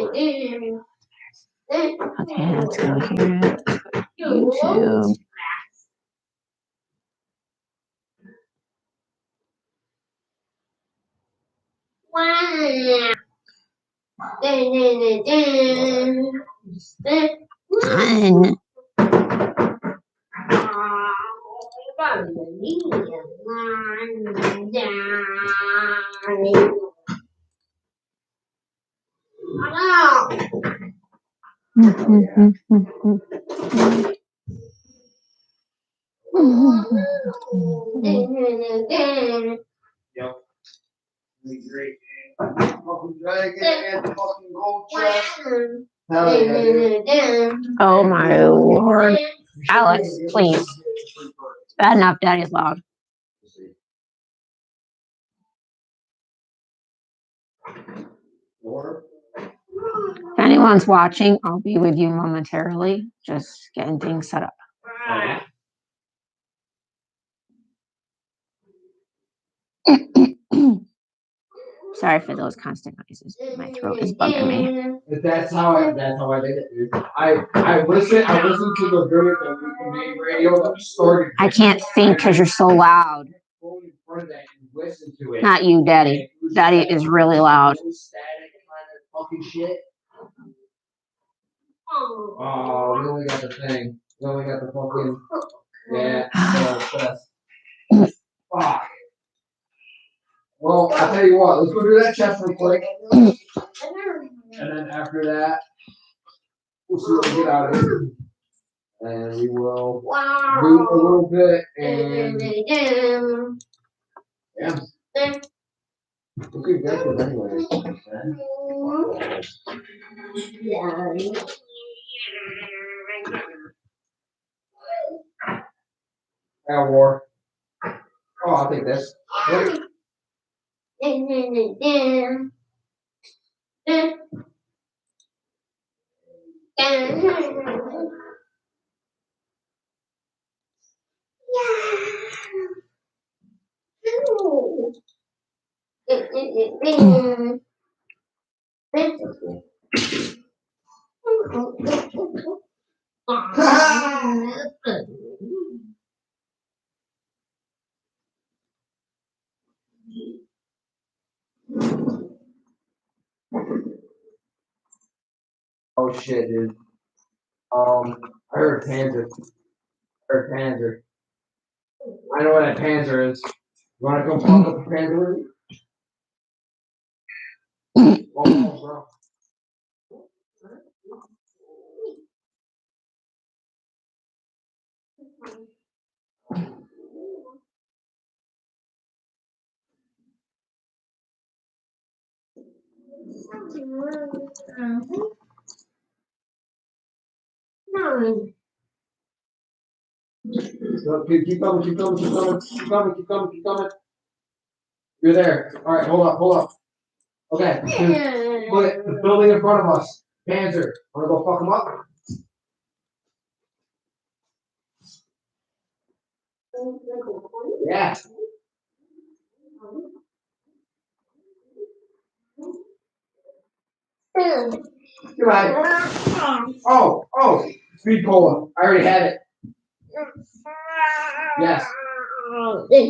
Okay, let's go here. YouTube. Fun. Yep. Great. Fucking dragon and the fucking gold chest. Hell yeah, dude. Oh my lord. Alex, please. Bad enough, Daddy's loud. If anyone's watching, I'll be with you momentarily. Just getting things set up. Sorry for those constant noises. My throat is bugging me. That's how I did it, dude. I listened to the video that we made radio that started. I can't think because you're so loud. Not you, Daddy. Daddy is really loud. Fucking shit. Oh, we only got the thing. We only got the fucking. Yeah. Fuck. Well, I'll tell you what. Let's go do that chest real quick. And then after that, we'll see what we get out of it. And we will do a little bit and. Yeah. We'll get good anyway. War. Oh, I'll take this. Oh shit, dude. I heard Panzer. I know what that Panzer is. You wanna come pump up the Panzer with me? Oh, bro. So, keep coming. You're there. All right, hold up. Okay, look at the building in front of us. Panzer, wanna go fuck them up? Yeah. Goodbye. Oh, speed cola. I already had it. Yes. Okay.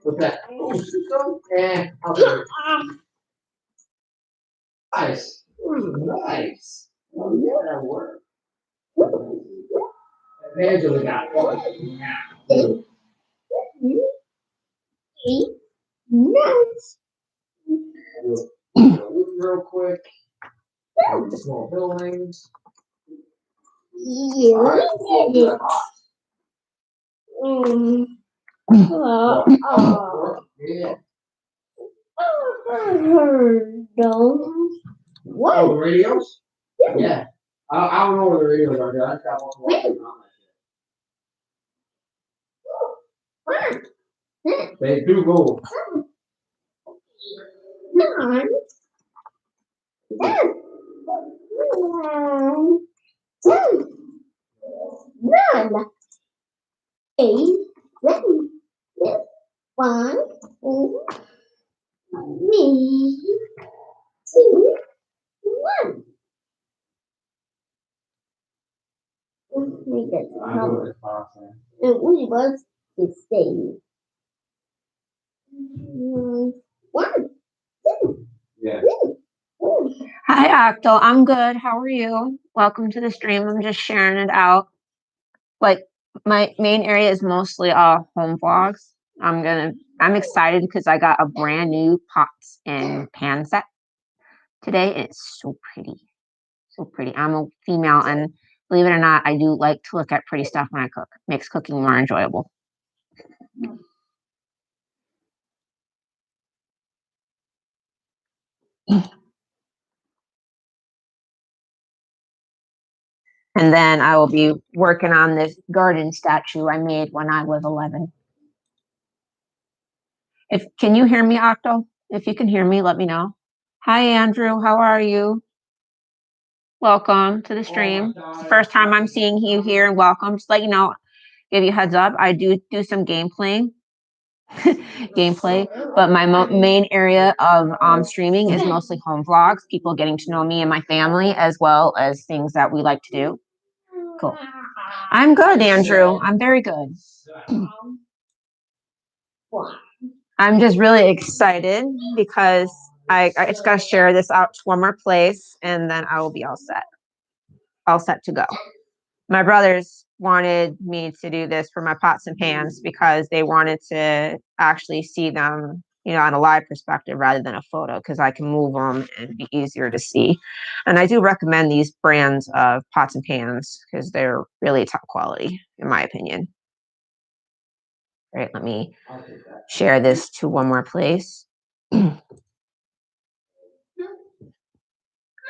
What's that? Yeah, I'll do it. Nice. Nice. Oh, yeah, that worked. Angela got one. Nice. Real quick. Small buildings. Yeah. Yeah. What? Oh, the radios? Yeah. I don't know where the radios are. I just got one on that. They do move. None. Eight. 1, 2, 3, 2, 1. Make it color. And we was the same. 1, 2, Yeah. 3. Hi, Octo. I'm good. How are you? Welcome to the stream. I'm just sharing it out. Like my main area is mostly home vlogs. I'm excited because I got a brand new pots and pan set today. And it's so pretty. So pretty. I'm a female and believe it or not, I do like to look at pretty stuff when I cook. Makes cooking more enjoyable. And then I will be working on this garden statue I made when I was 11. Can you hear me, Octo? If you can hear me, let me know. Hi, Andrew. How are you? Welcome to the stream. It's the first time I'm seeing you here. Welcome. Just let you know, give you a heads up. I do some gameplay, but my main area of streaming is mostly home vlogs. People getting to know me and my family, as well as things that we like to do. Cool. I'm good, Andrew. I'm very good. I'm just really excited because I just got to share this out to one more place and then I will be all set to go. My brothers wanted me to do this for my pots and pans because they wanted to actually see them, on a live perspective rather than a photo because I can move them and be easier to see. And I do recommend these brands of pots and pans because they're really top quality, in my opinion. All right, let me share this to one more place. I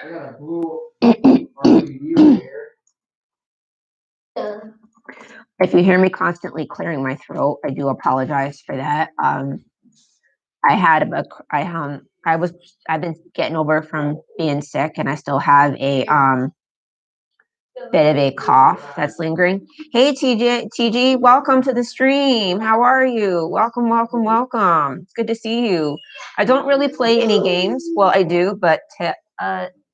got a blue RGB here. If you hear me constantly clearing my throat, I do apologize for that. I've been getting over from being sick, and I still have a bit of a cough that's lingering. Hey, TG, welcome to the stream. How are you? Welcome, welcome, welcome. It's good to see you. I don't really play any games. Well, I do, but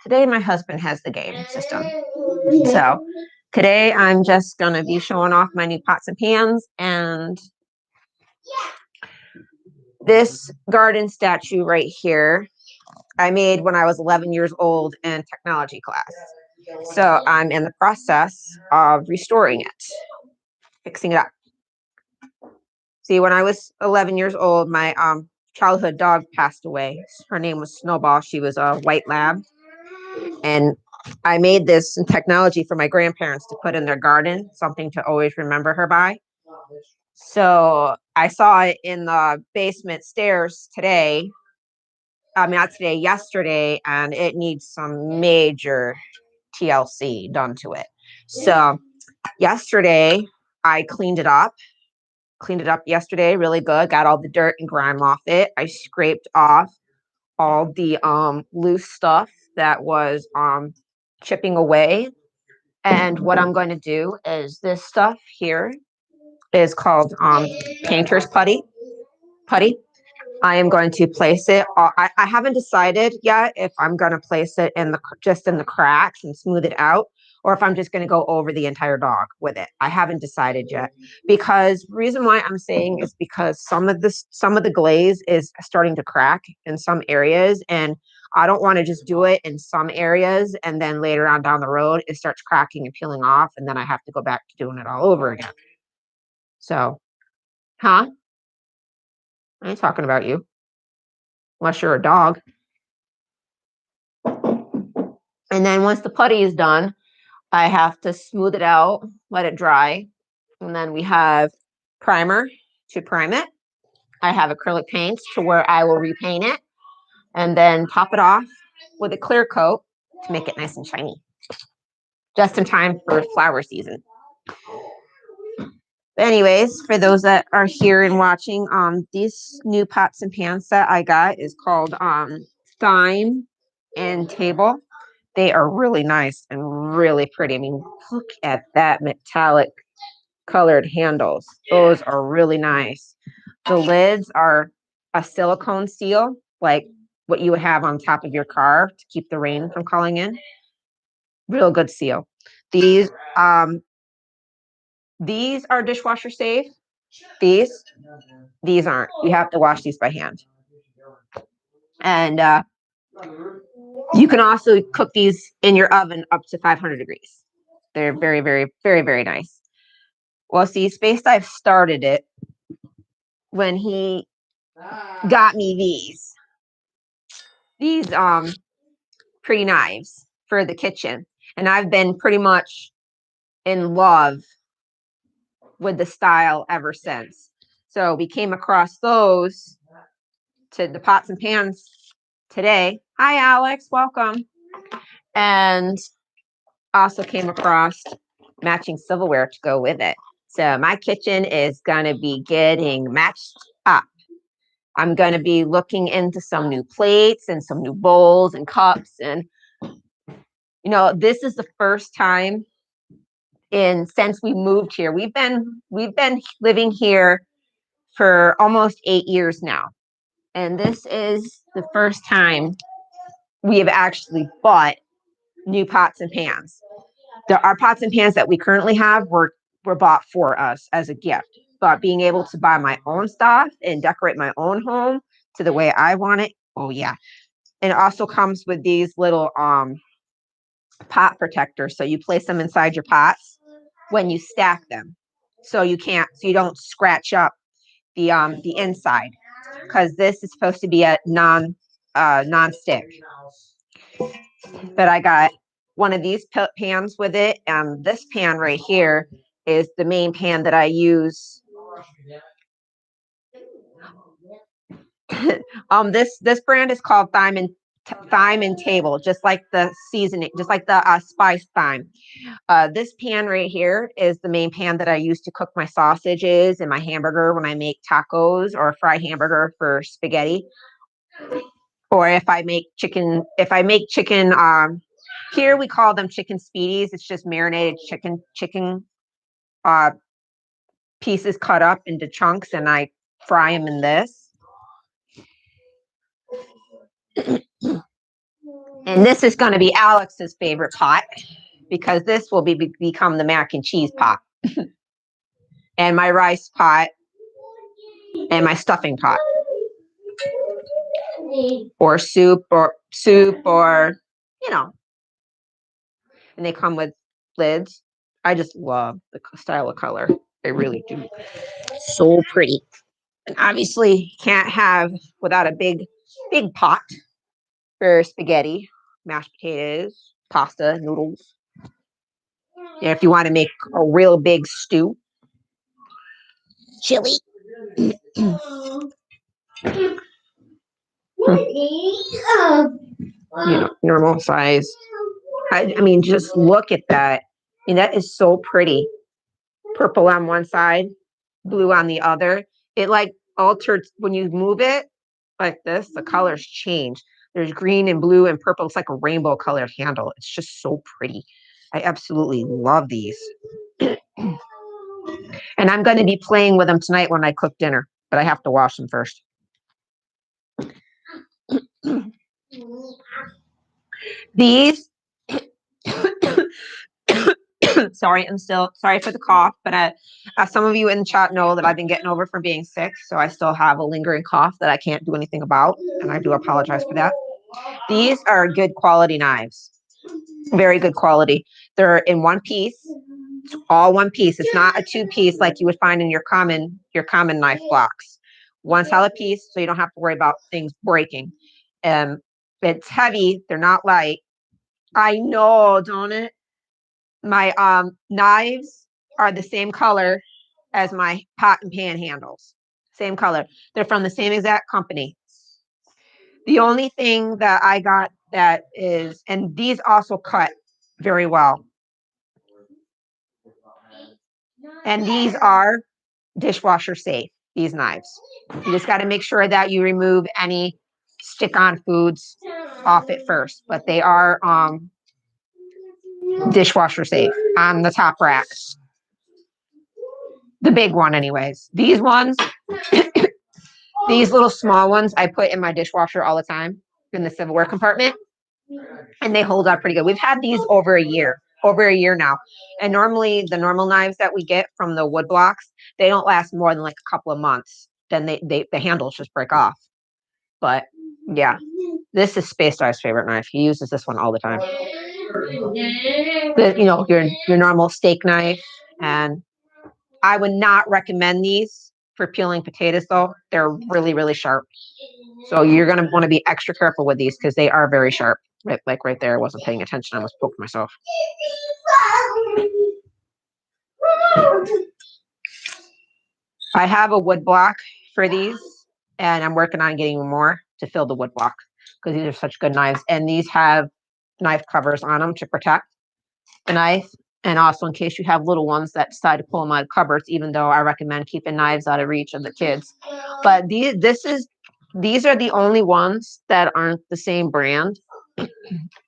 today my husband has the game system. So today I'm just going to be showing off my new pots and pans and this garden statue right here I made when I was 11 years old in technology class. So I'm in the process of restoring it, fixing it up. See, when I was 11 years old, my childhood dog passed away. Her name was Snowball. She was a white lab. And I made this in technology for my grandparents to put in their garden, something to always remember her by. So I saw it in the basement stairs today. Not today, yesterday, and it needs some major TLC done to it. So yesterday I cleaned it up yesterday really good, got all the dirt and grime off it. I scraped off all the loose stuff that was chipping away. And what I'm going to do is this stuff here is called painter's putty. I am going to place it. I haven't decided yet if I'm going to place it just in the cracks and smooth it out, or if I'm just going to go over the entire dog with it. I haven't decided yet because reason why I'm saying is because some of the glaze is starting to crack in some areas, and I don't want to just do it in some areas and then later on down the road it starts cracking and peeling off, and then I have to go back to doing it all over again. So, I ain't talking about you. Unless you're a dog. And then once the putty is done, I have to smooth it out, let it dry. And then we have primer to prime it. I have acrylic paint to where I will repaint it and then top it off with a clear coat to make it nice and shiny. Just in time for flower season. But anyways, for those that are here and watching, these new pots and pans that I got is called Thyme and Table. They are really nice and really pretty. I mean, look at that metallic colored handles. Those are really nice. The lids are a silicone seal, like what you would have on top of your car to keep the rain from calling in. Real good seal. These are dishwasher safe. These aren't. You have to wash these by hand. And you can also cook these in your oven up to 500 degrees. They're very, very, very, very nice. Well, see, Space Dive started it when he got me these pretty knives for the kitchen. And I've been pretty much in love with the style ever since. So we came across those to the pots and pans today. Hi, Alex, welcome. And also came across matching silverware to go with it. So my kitchen is going to be getting matched up. I'm going to be looking into some new plates and some new bowls and cups. And, you know, this is the first time since we moved here. We've been living here for almost 8 years now. And this is the first time we have actually bought new pots and pans. Our pots and pans that we currently have were bought for us as a gift. But being able to buy my own stuff and decorate my own home to the way I want it, oh yeah. And it also comes with these little pot protectors. So you place them inside your pots when you stack them. So you don't scratch up the inside, because this is supposed to be a non-stick. But I got one of these pans with it, and this pan right here is the main pan that I use. This brand is called Thyme and Table, just like the seasoning, just like the spice thyme. This pan right here is the main pan that I use to cook my sausages and my hamburger when I make tacos or fry hamburger for spaghetti. Or if I make chicken, here we call them chicken speedies. It's just marinated chicken pieces cut up into chunks, and I fry them in this. And this is going to be Alex's favorite pot, because this will become the mac and cheese pot. And my rice pot and my stuffing pot. Or soup, or you know. And they come with lids. I just love the style of color. I really do. So pretty. And obviously can't have without a big pot for spaghetti, mashed potatoes, pasta, noodles. And if you want to make a real big stew, chili. Normal size. I mean, just look at that. I mean, that is so pretty. Purple on one side, blue on the other. It like alters when you move it like this, the colors change. There's green and blue and purple. It's like a rainbow colored handle. It's just so pretty. I absolutely love these. And I'm going to be playing with them tonight when I cook dinner, but I have to wash them first. These, sorry for the cough, but some of you in the chat know that I've been getting over from being sick, so I still have a lingering cough that I can't do anything about, and I do apologize for that. These are good quality knives, very good quality. They're in one piece. It's all one piece. It's not a two-piece like you would find in your common knife blocks. One solid piece, so you don't have to worry about things breaking. It's heavy. They're not light. I know, don't it? My knives are the same color as my pot and pan handles. Same color. They're from the same exact company. The only thing that I got that is, and these also cut very well. And these are dishwasher safe, these knives. You just got to make sure that you remove any stick-on foods off it first. But they are dishwasher safe on the top rack. The big one anyways. These ones, These little small ones I put in my dishwasher all the time in the silverware compartment, and they hold up pretty good. We've had these over a year now. And normally the normal knives that we get from the wood blocks, they don't last more than like a couple of months. Then the handles just break off. But yeah, this is Space Dive's favorite knife. He uses this one all the time. Your normal steak knife. And I would not recommend these for peeling potatoes though. They're really, really sharp. So you're going to want to be extra careful with these because they are very sharp. Like right there, I wasn't paying attention. I almost poked myself. I have a wood block for these, and I'm working on getting more to fill the wood block because these are such good knives. And these have knife covers on them to protect the knife. And also in case you have little ones that decide to pull them out of cupboards, even though I recommend keeping knives out of reach of the kids. But these are the only ones that aren't the same brand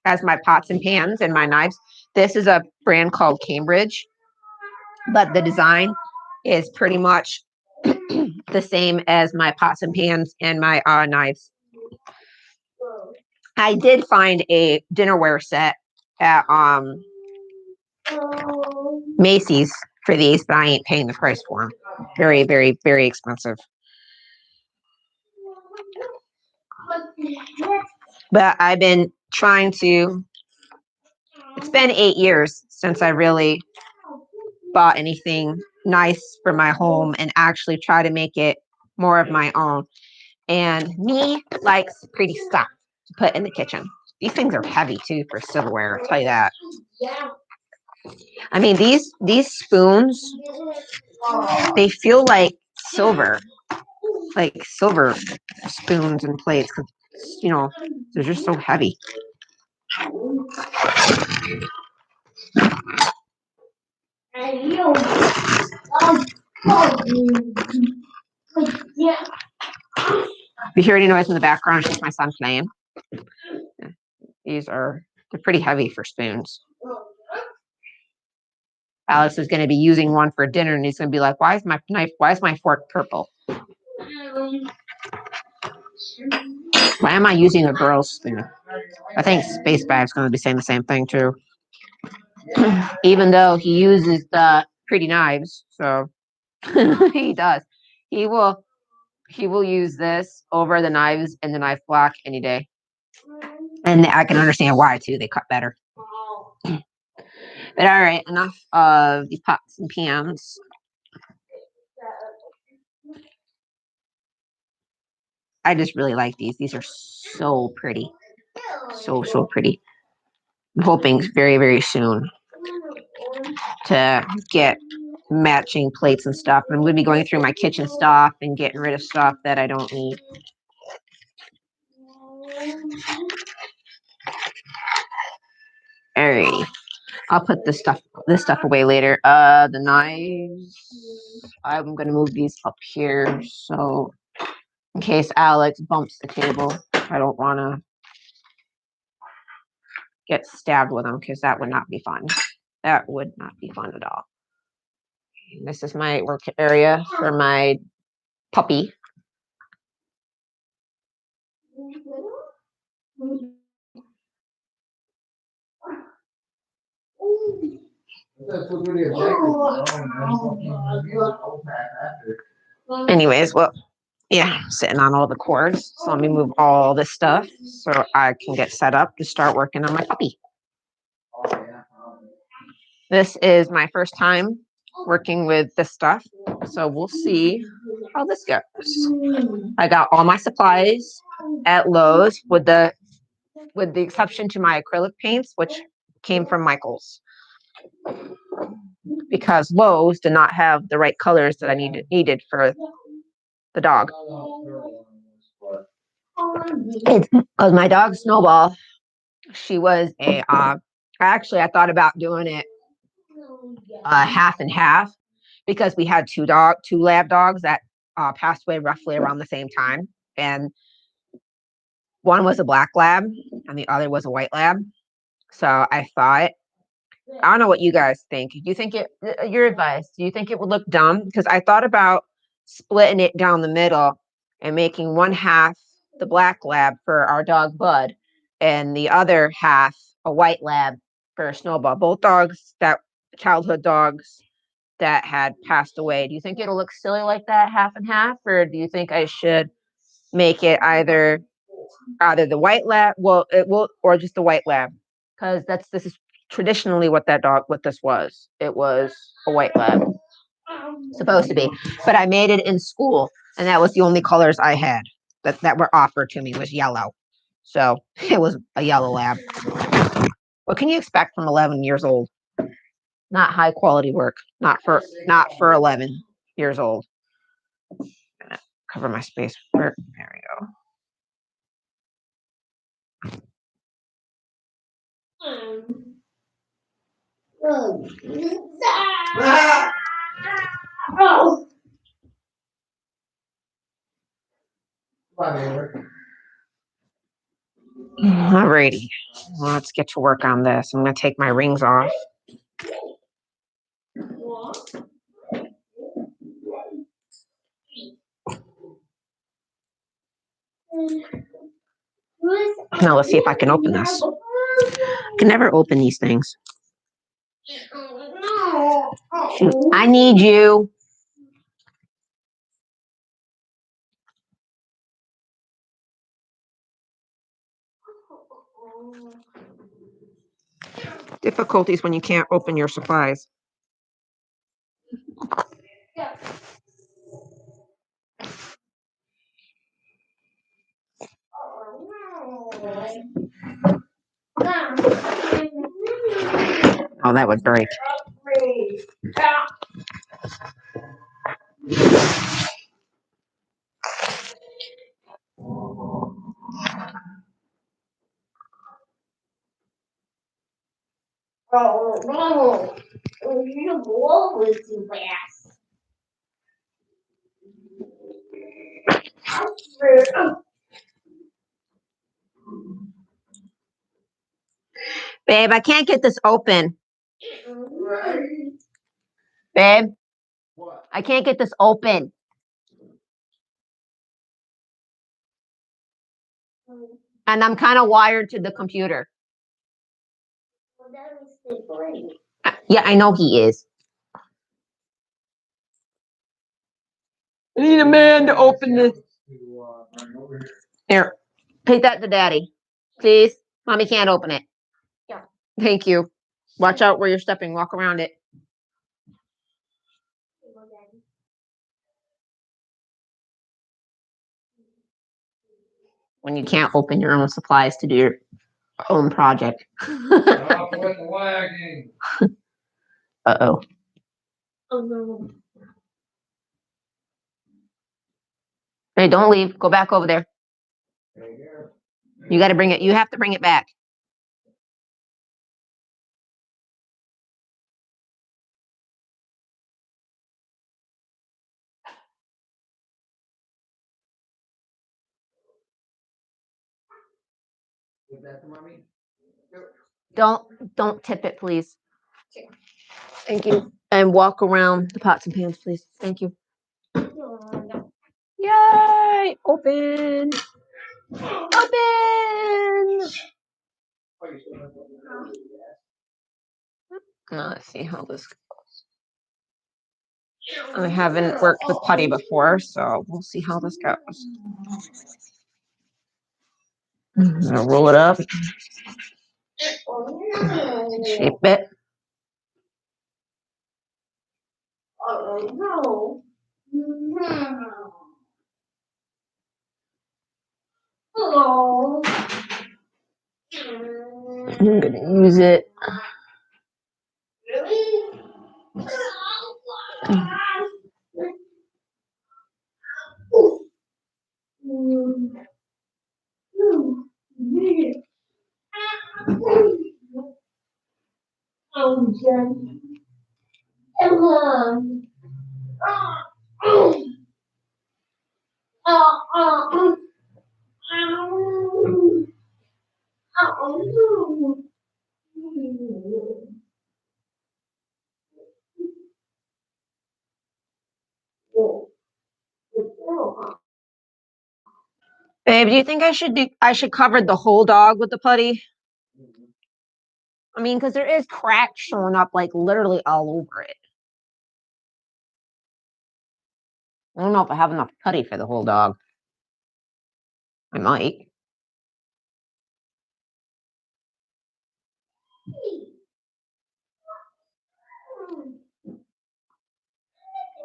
as my pots and pans and my knives. This is a brand called Cambridge, but the design is pretty much the same as my pots and pans and my knives. I did find a dinnerware set at Macy's for these, but I ain't paying the price for them. Very, very, very expensive. But I've been trying to, it's been 8 years since I really bought anything nice for my home and actually try to make it more of my own. And me likes pretty stuff to put in the kitchen. These things are heavy too for silverware, I'll tell you that. I mean, these spoons, they feel like silver spoons and plates. They're just so heavy. If you hear any noise in the background, it's just my son playing. They're pretty heavy for spoons. Alex is going to be using one for dinner, and he's going to be like, why is my fork purple? Why am I using a girl's spoon? I think Space Bag's going to be saying the same thing too. Even though he uses the pretty knives, so he does. He will use this over the knives and the knife block any day. And I can understand why too. They cut better. But all right, enough of these pots and pans. I just really like these. These are so pretty. So pretty. I'm hoping very, very soon to get matching plates and stuff. I'm going to be going through my kitchen stuff and getting rid of stuff that I don't need. Alrighty. I'll put this stuff away later. The knives, I'm gonna move these up here so in case Alex bumps the table, I don't want to get stabbed with them because that would not be fun. That would not be fun at all. This is my work area for my puppy. Anyways, well, yeah, sitting on all the cords. So let me move all this stuff so I can get set up to start working on my puppy. This is my first time working with this stuff, so we'll see how this goes. I got all my supplies at Lowe's with the exception to my acrylic paints, which came from Michael's, because Lowe's did not have the right colors that I needed for the dog. Because my dog Snowball, she was actually I thought about doing it half and half because we had two lab dogs that passed away roughly around the same time, and one was a black lab and the other was a white lab. So I thought, I don't know what you guys think. Do you think your advice, do you think it would look dumb? Because I thought about splitting it down the middle and making one half the black lab for our dog Bud, and the other half a white lab for Snowball. Both dogs, that childhood dogs that had passed away. Do you think it'll look silly like that, half and half, or do you think I should make it either the white lab, well, it will, or just the white lab? Because this is traditionally what this was. It was a white lab, supposed to be, but I made it in school, and that was the only colors I had that were offered to me was yellow. So it was a yellow lab. What can you expect from 11 years old? Not high quality work. Not for 11 years old. I'm gonna cover my space. There we go. Oh. Alrighty, let's get to work on this. I'm gonna take my rings off. Now let's see if I can open this. I can never open these things. I need you. Difficulties when you can't open your supplies. Oh, that would break. Oh no! You blow it too fast. Babe, I can't get this open. Babe, What? I can't get this open. And I'm kind of wired to the computer. Yeah, I know he is. I need a man to open this. Here, take that to Daddy, please. Mommy can't open it. Yeah. Thank you. Watch out where you're stepping. Walk around it. When you can't open your own supplies to do your own project. Stop with the lagging. Uh-oh. Oh no. Hey, don't leave. Go back over there. You got to bring it. You have to bring it back. Give that to mommy. Don't tip it, please. Thank you. And walk around the pots and pans, please. Thank you. Yay! Open. Open. Now let's see how this goes. I haven't worked with putty before, so we'll see how this goes. I'm gonna roll it up, shape it. Oh no. Oh. I'm gonna use it. Really? Oh, Jen. Come on. Babe, do you think I should cover the whole dog with the putty? I mean, because there is cracks showing up like literally all over it. I don't know if I have enough putty for the whole dog. I might.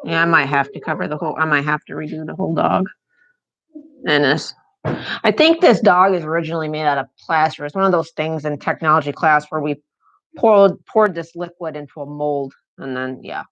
Yeah, I might have to cover the whole. I might have to redo the whole dog. And this, I think this dog is originally made out of plaster. It's one of those things in technology class where we poured this liquid into a mold, and then yeah.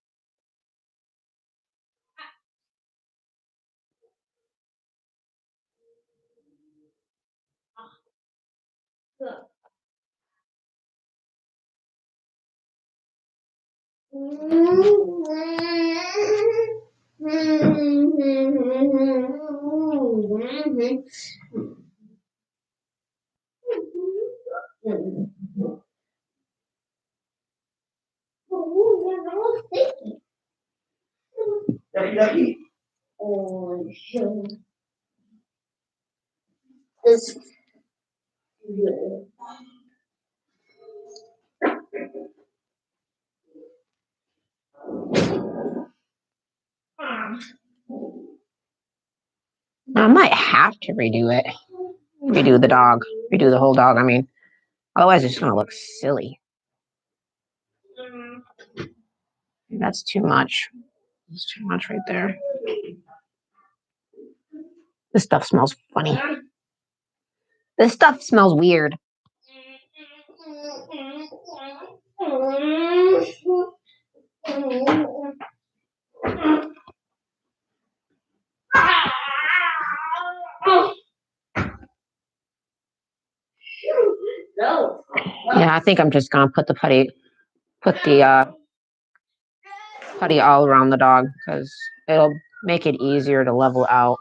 This. I might have to redo it. Redo the dog. Redo the whole dog. I mean, otherwise it's just gonna look silly. That's too much. That's too much right there. This stuff smells funny. This stuff smells weird. Yeah, I think I'm just gonna put the putty all around the dog because it'll make it easier to level out.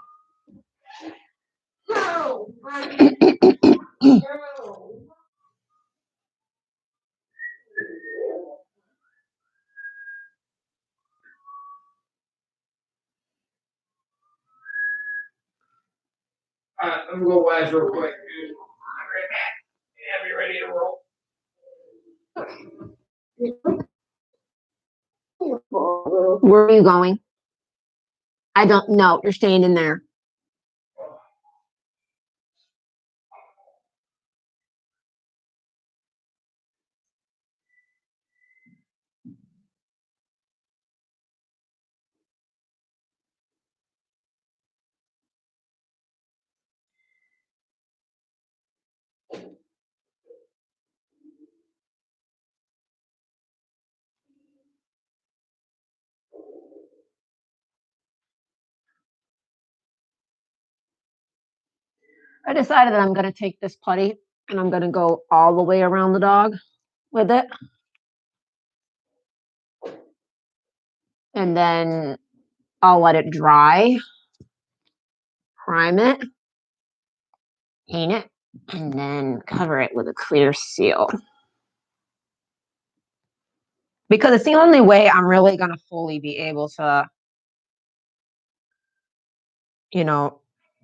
I'm gonna go wise real quick, dude. I'm right back. Yeah, be ready to roll. Where are you going? I don't know. You're staying in there. I decided that I'm going to take this putty and I'm going to go all the way around the dog with it. And then I'll let it dry, prime it, paint it, and then cover it with a clear seal. Because it's the only way I'm really going to fully be able to,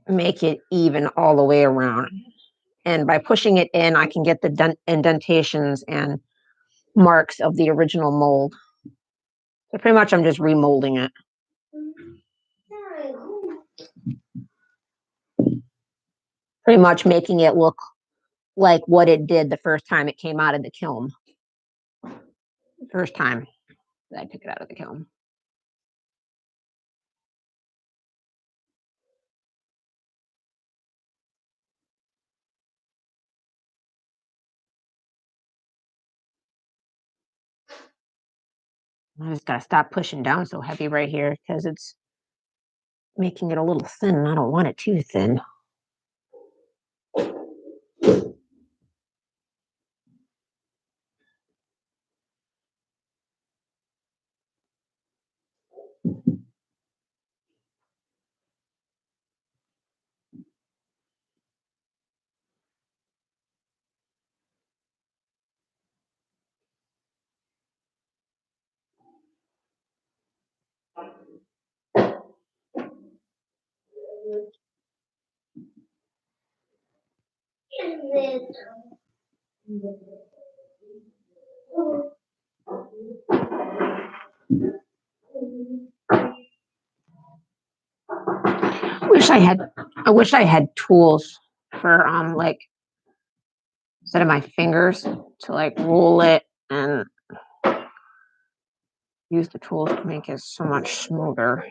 make it even all the way around. And by pushing it in, I can get the indentations and marks of the original mold. So pretty much I'm just remolding it. Pretty much making it look like what it did the first time it came out of the kiln. The first time that I took it out of the kiln. I just gotta stop pushing down so heavy right here because it's making it a little thin and I don't want it too thin. I wish I had tools for like instead of my fingers to like roll it and use the tools to make it so much smoother.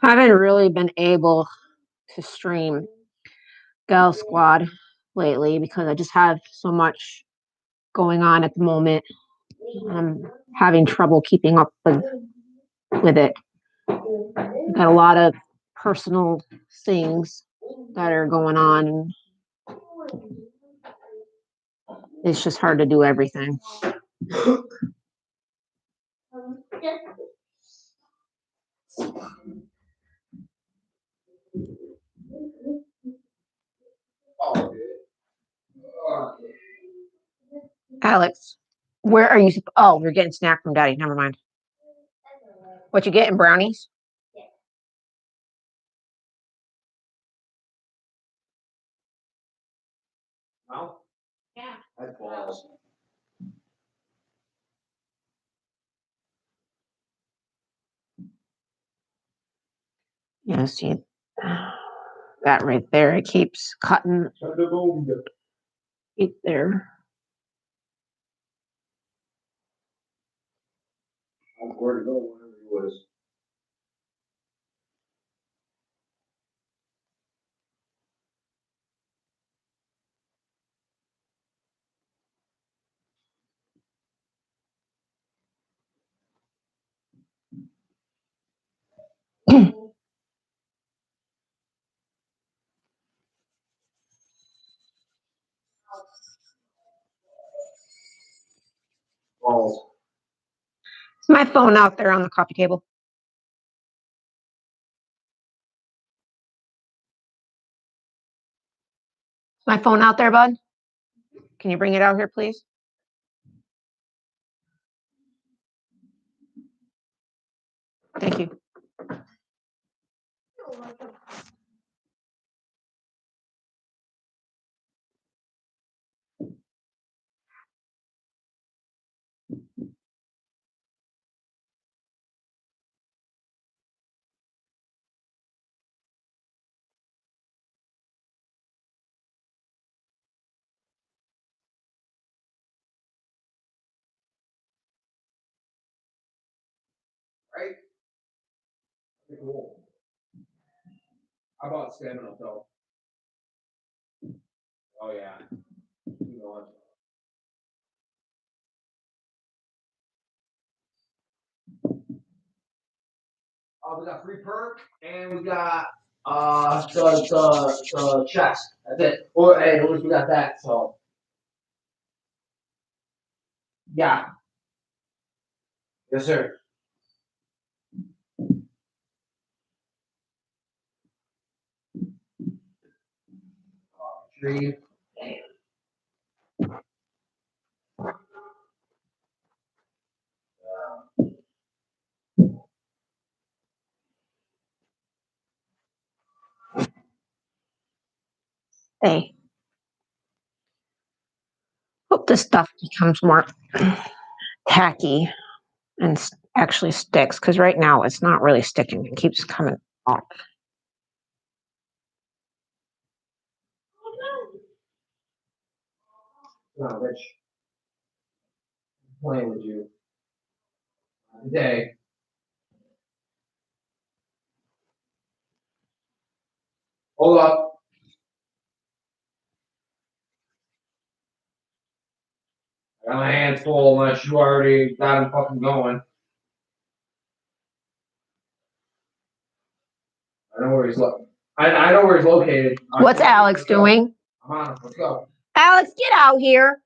I haven't really been able to stream Gal Squad lately because I just have so much going on at the moment. I'm having trouble keeping up with it. I've got a lot of personal things that are going on, and it's just hard to do everything. Alex, where are you? Oh, you're getting snack from Daddy. Never mind. What you getting? Brownies? No? Yeah. That's balls. Yeah, see that right there. It keeps cutting it there. Where to go, whenever he was. Balls. Is my phone out there on the coffee table? Is my phone out there, bud? Can you bring it out here, please? Thank you. Right? Cool. How about stamina though? Oh yeah. You know what? We got free perk and we got the chest. That's it. Or hey, at least we got that, so yeah. Yes, sir. Tree. Hey, hope this stuff becomes more tacky and actually sticks because right now it's not really sticking. It keeps coming off. No, Rich. I'm playing with you. Today. Hold up. I got my hands full unless you already got him fucking going. I know where he's I know where he's located. What's Alex doing? I'm on him. Let's go. Alex, get out here.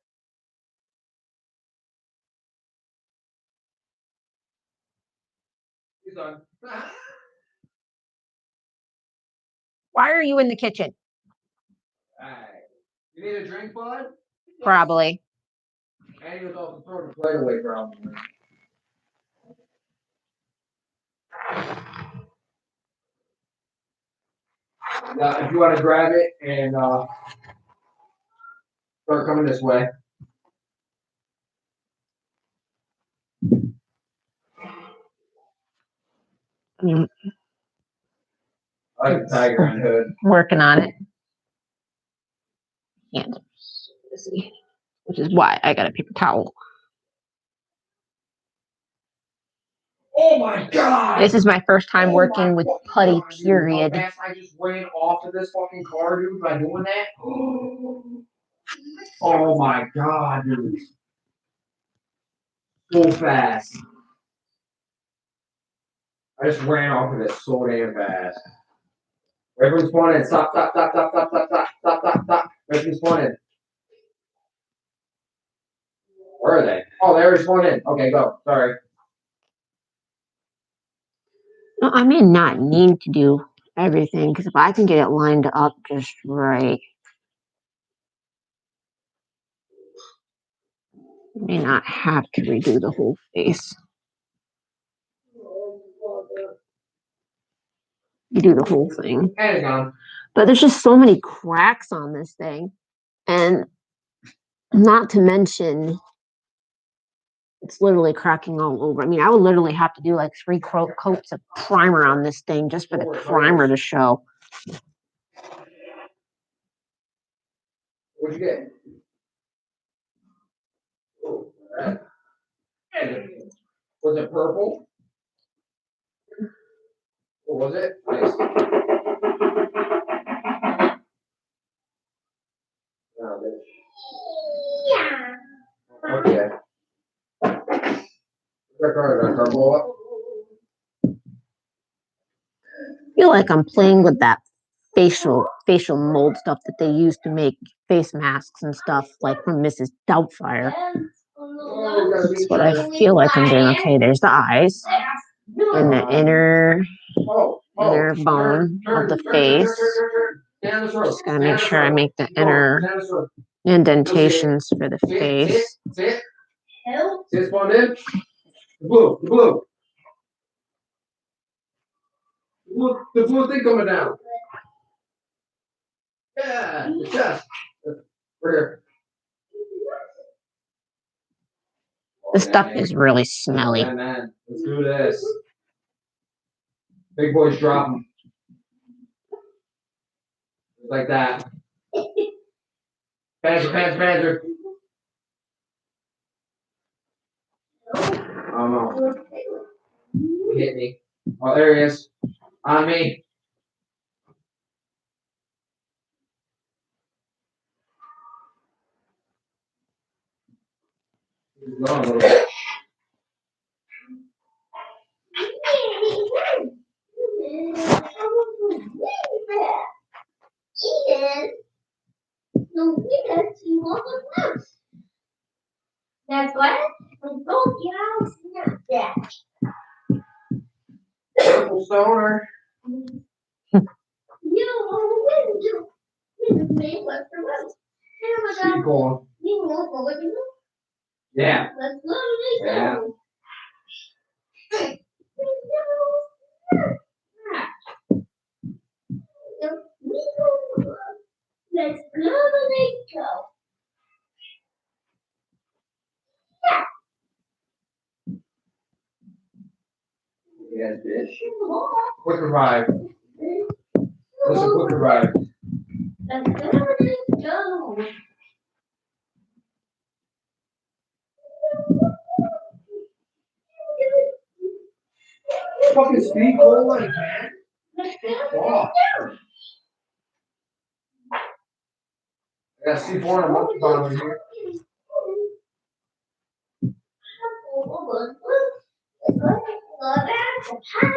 He's done. Why are you in the kitchen? Alright. You need a drink, bud? Probably. And you was also throwing the plate away, bro. If you want to grab it and start coming this way. Mm, I like the tiger on the hood. working on it. And busy, which is why I got a paper towel. Oh my god! This is my first time working with putty, period. How fast I just ran off of this fucking car, dude, by doing that. Oh my god, dude. So fast. I just ran off of it so damn fast. Everyone's spawning. Stop, stop, stop, stop, stop, stop, stop, stop, stop, stop. Everyone's spawning. Where are they? Oh, they already spawned in. Okay, go. Sorry. No, I may not need to do everything because if I can get it lined up just right, I may not have to redo the whole face. You do the whole thing. Hang on. But there's just so many cracks on this thing. And not to mention, it's literally cracking all over. I mean, I would literally have to do like 3 coats of primer on this thing just for the primer to show. What'd you get? Oh, was it purple? What was it? Nice. Okay. Blow up? I feel like I'm playing with that facial mold stuff that they use to make face masks and stuff, like from Mrs. Doubtfire. That's what I feel like I'm doing. Okay, there's the eyes and the inner bone of the face. Just gotta make sure I make the inner indentations for the face. See it? See it spawned in? The blue. The blue thing coming down. Yeah, the chest. Right here. The stuff is really smelly. Man. Let's do this. Big boys drop them. Like that. Panzer. Oh no. He hit me. Oh, there he is. On me. He's going a little bit. That's what? Yeah. Purple stoner. Sweet corn. Yeah. Yeah. Let's go. Yeah, bitch. Quick revive. Listen, quick revive. Let's go. Fucking speed cola, man. Wow. I got C4 and a monkey bomb in here.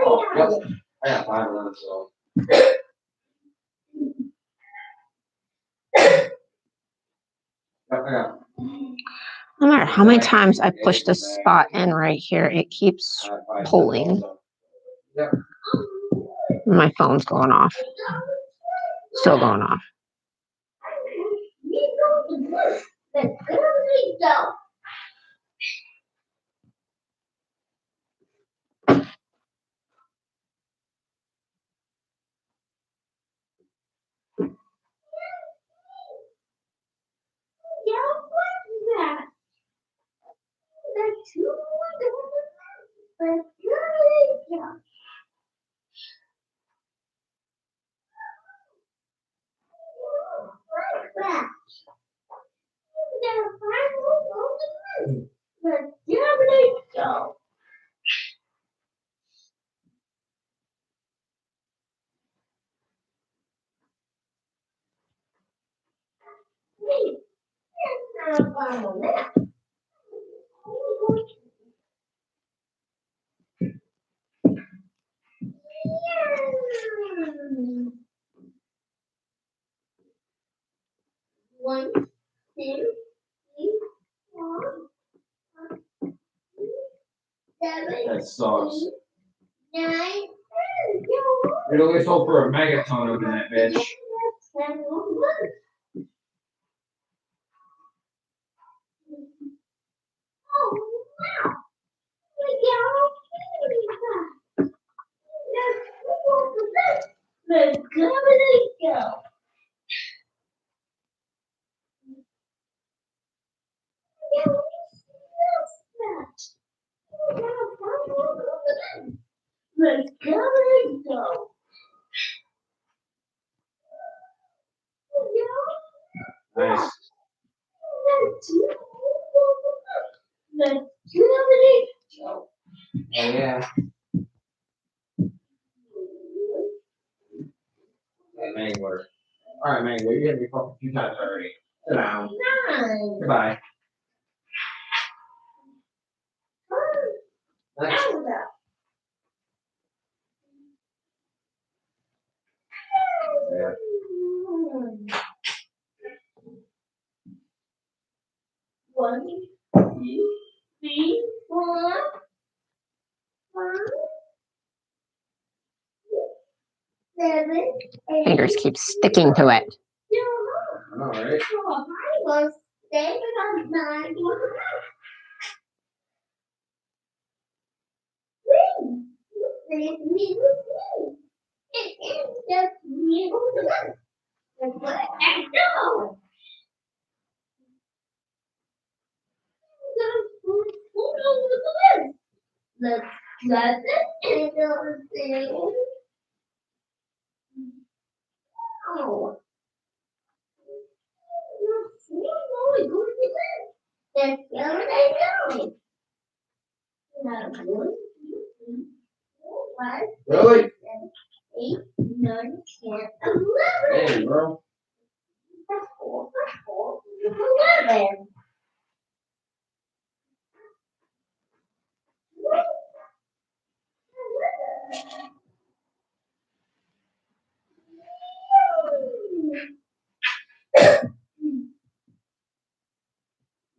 Oh, yep. I got 5 of them, so. Yep, I got. No matter how many times I push this spot in right here, it keeps pulling. Yep. My phone's going off. Still going off. One, two, three, 4, 7, That sucks. 8, 9, It only sold for a megaton of that bitch. Let's go. Let's go. Nice. Let's go. Oh yeah. That Mangler. Alright, Mangler, you hit me fucking 2 times already. Sit down. Nine. Goodbye. Next. Yeah. One, two, three, 4, 5, 7, 8. Fingers keep sticking to it. I know, right? I was staying on 9. It's just me. That's what I know. Let's let it go. Oh. That's what I know. Now, 1, 2, 3, 4, 5, Really? 7, 8, 9, 10, 11. Hey, bro. That's 4, 11.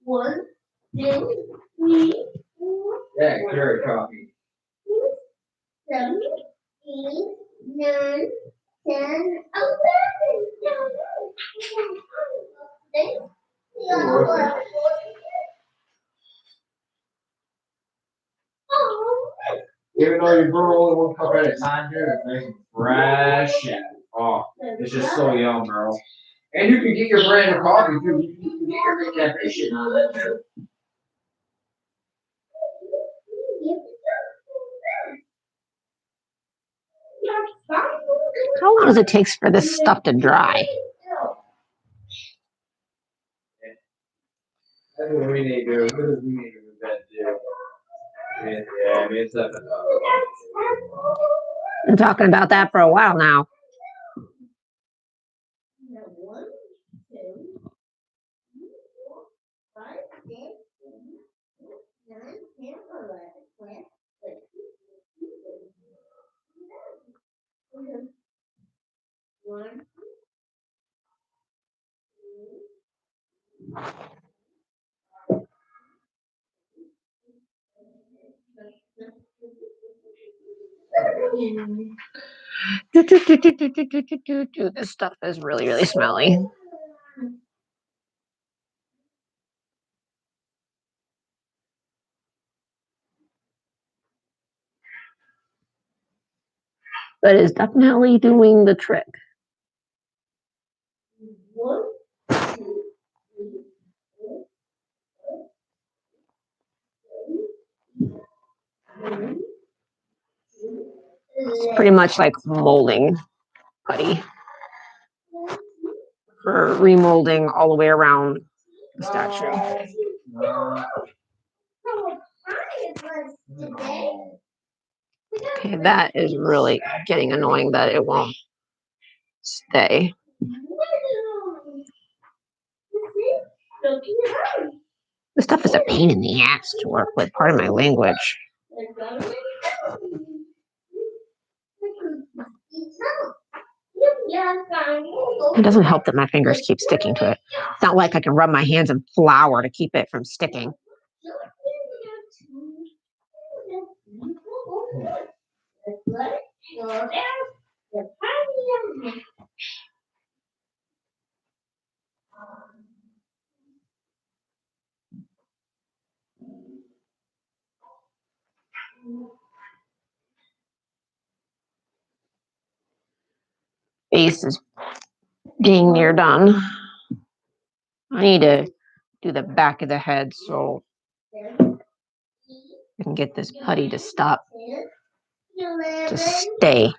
One, 2, 3, 4, Yeah, carrot coffee. 7, 8, 9, 10, 11. Even though you brew only 1 cup at a time, dude, it's nice and fresh. Yeah. Oh, it's just so yum, bro. And you can get your brand of coffee, too. You can get your declaration on it, too. How long does it take for this stuff to dry? That's what we need to do. What do we need to do that too? Yeah, I mean, it's up and up. I'm talking about that for a while now. 1, 2, 4, 5, 6, 7, 8, 9, 10, 11, 12, 13, 1. This stuff is really, really smelly. But it's definitely doing the trick. 1, 2, 3, It's pretty much like molding putty for remolding all the way around the statue. Okay, that is really getting annoying that it won't stay. This stuff is a pain in the ass to work with, pardon my language. It doesn't help that my fingers keep sticking to it. It's not like I can rub my hands in flour to keep it from sticking. Base is getting near done. I need to do the back of the head so I can get this putty to stop, to stay.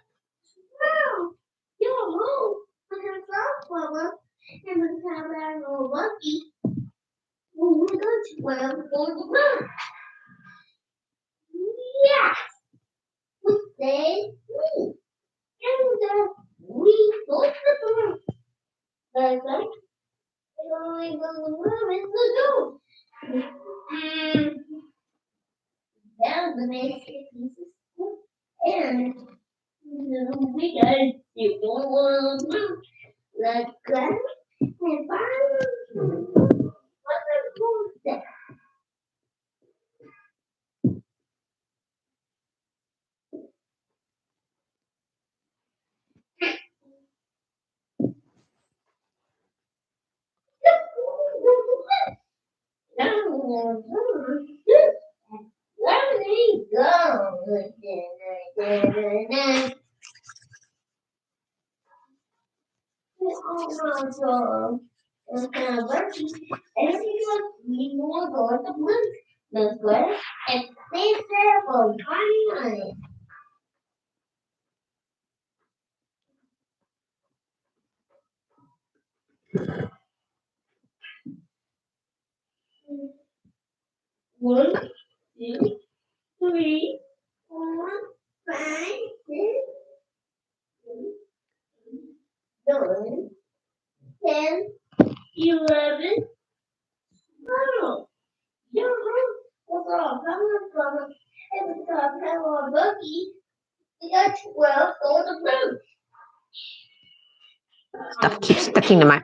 Stuff keeps sticking to my.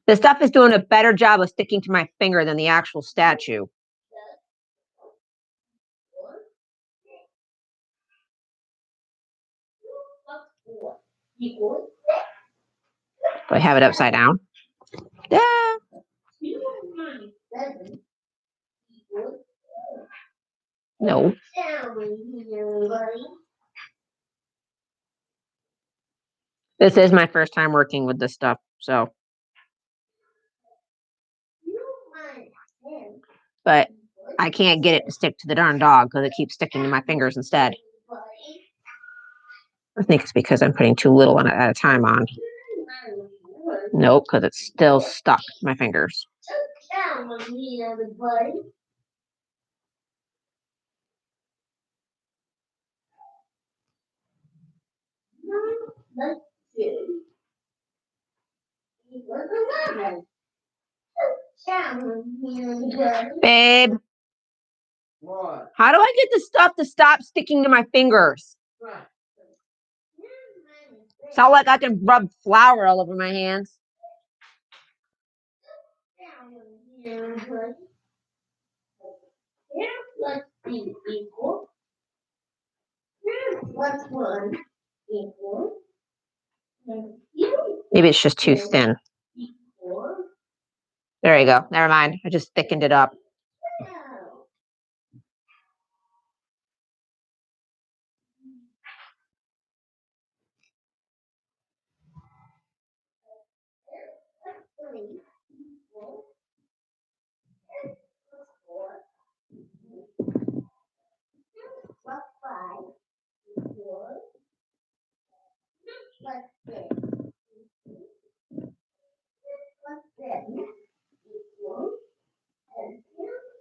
The stuff is doing a better job of sticking to my finger than the actual statue. Do I have it upside down? Yeah. No. This is my first time working with this stuff, so. But I can't get it to stick to the darn dog because it keeps sticking to my fingers instead. I think it's because I'm putting too little at a time on. Nope, because it's still stuck to my fingers. Babe, What? how do I get the stuff to stop sticking to my fingers? It's not like I can rub flour all over my hands. Maybe it's just too thin. There you go. Never mind. I just thickened it up.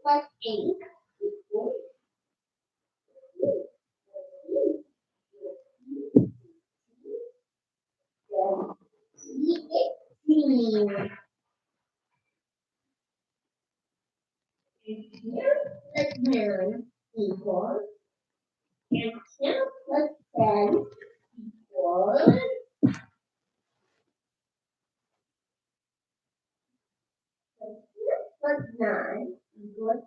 plus 8 equals 18. Here plus 9 equals, and here plus 10 equals, here plus 9 equals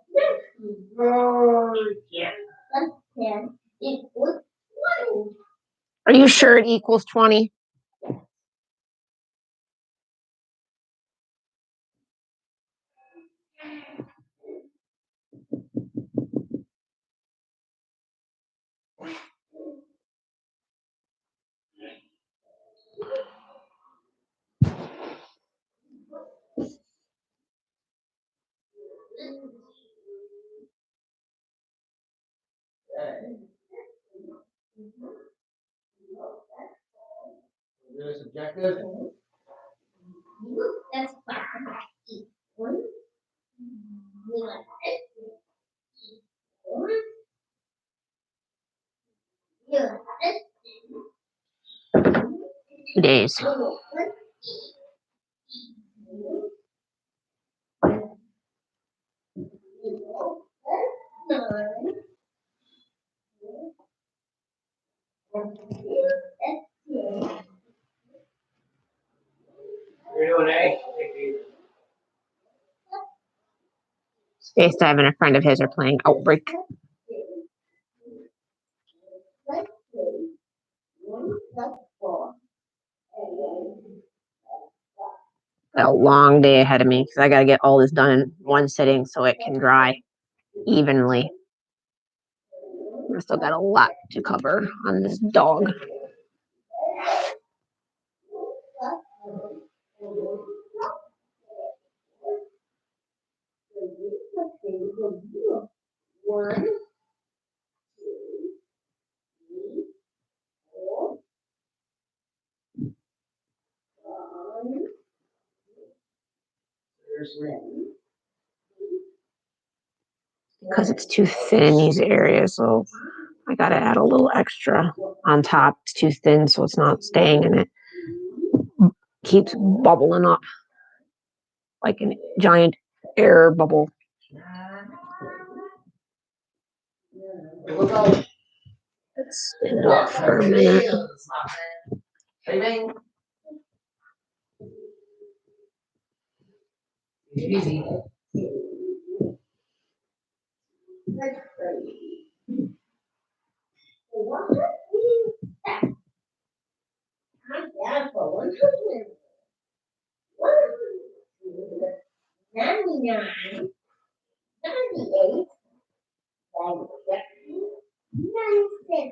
19. Here plus 10 equals 20. Are you sure it equals 20? Is it subjective? That's 5 equals, yeah, 2 days. You're doing A? Space Dive and a friend of his are playing Outbreak. Got a long day ahead of me because I got to get all this done in one sitting so it can dry evenly. I still got a lot to cover on this dog. One, Seriously? Because it's too thin in these areas, so I got to add a little extra on top. It's too thin, so it's not staying in it. Keeps bubbling up like a giant air bubble. Look out. Let's spin it off for a minute. Hey, man. Easy. $99, $98, $96,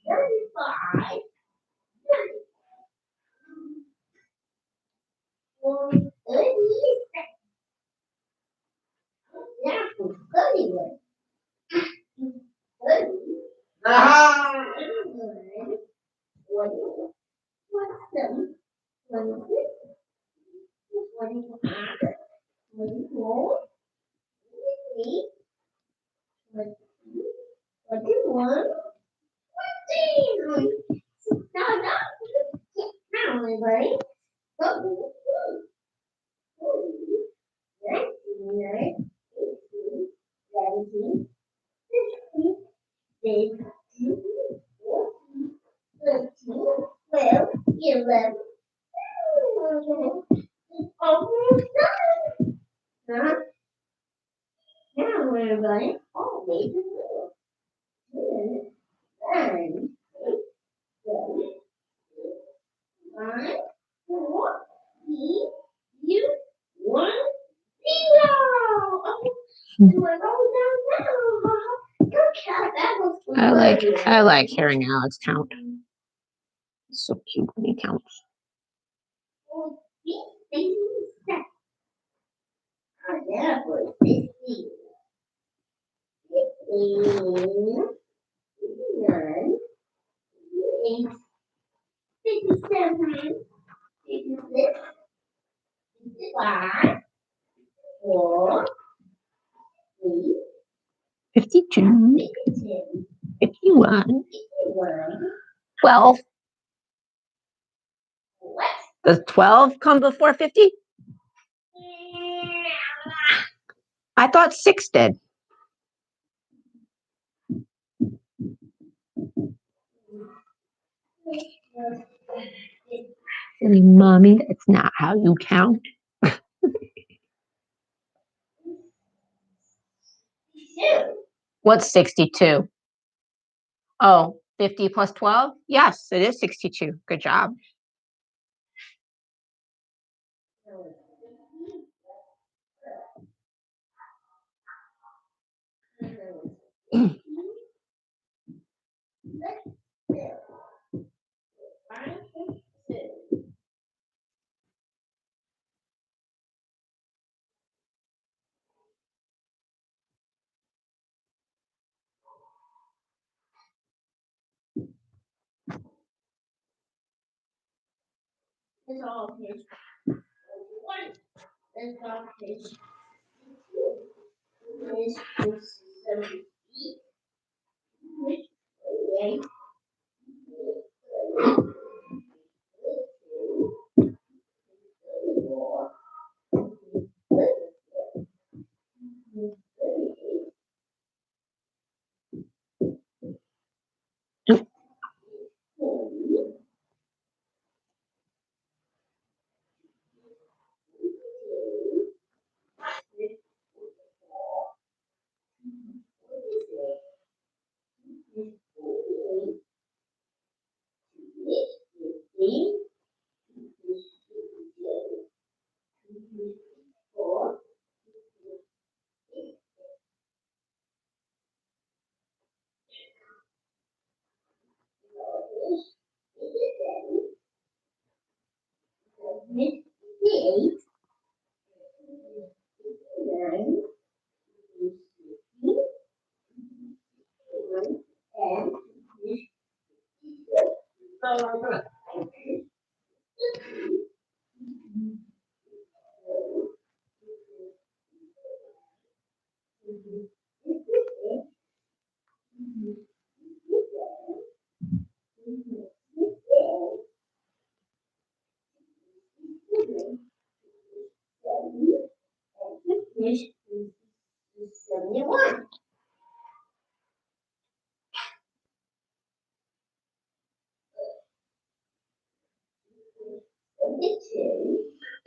$95, $36. That's a goodie one. 30, Ah! 20, 27, 26, 25, 24, 23, 22, 21, 20. No, no, now, everybody. 19, 18, 17, 16, 18, 14, 13, 12, 11. Almost done. Now, everybody, all days are 10, 9, 8, 7, 5, 4, 3, 2, 1, 0. Oh, and we're rolling down now. Good cat, that was I like hearing Alex count. It's so cute when he counts. That was 15, 59, 58, 57, 56, 55, 4, 52, 51, 12. Does 12 come before 50? I thought 6 did. Silly mommy, that's not how you count. What's 62? Oh, 50 plus 12? Yes, it is 62. Good job.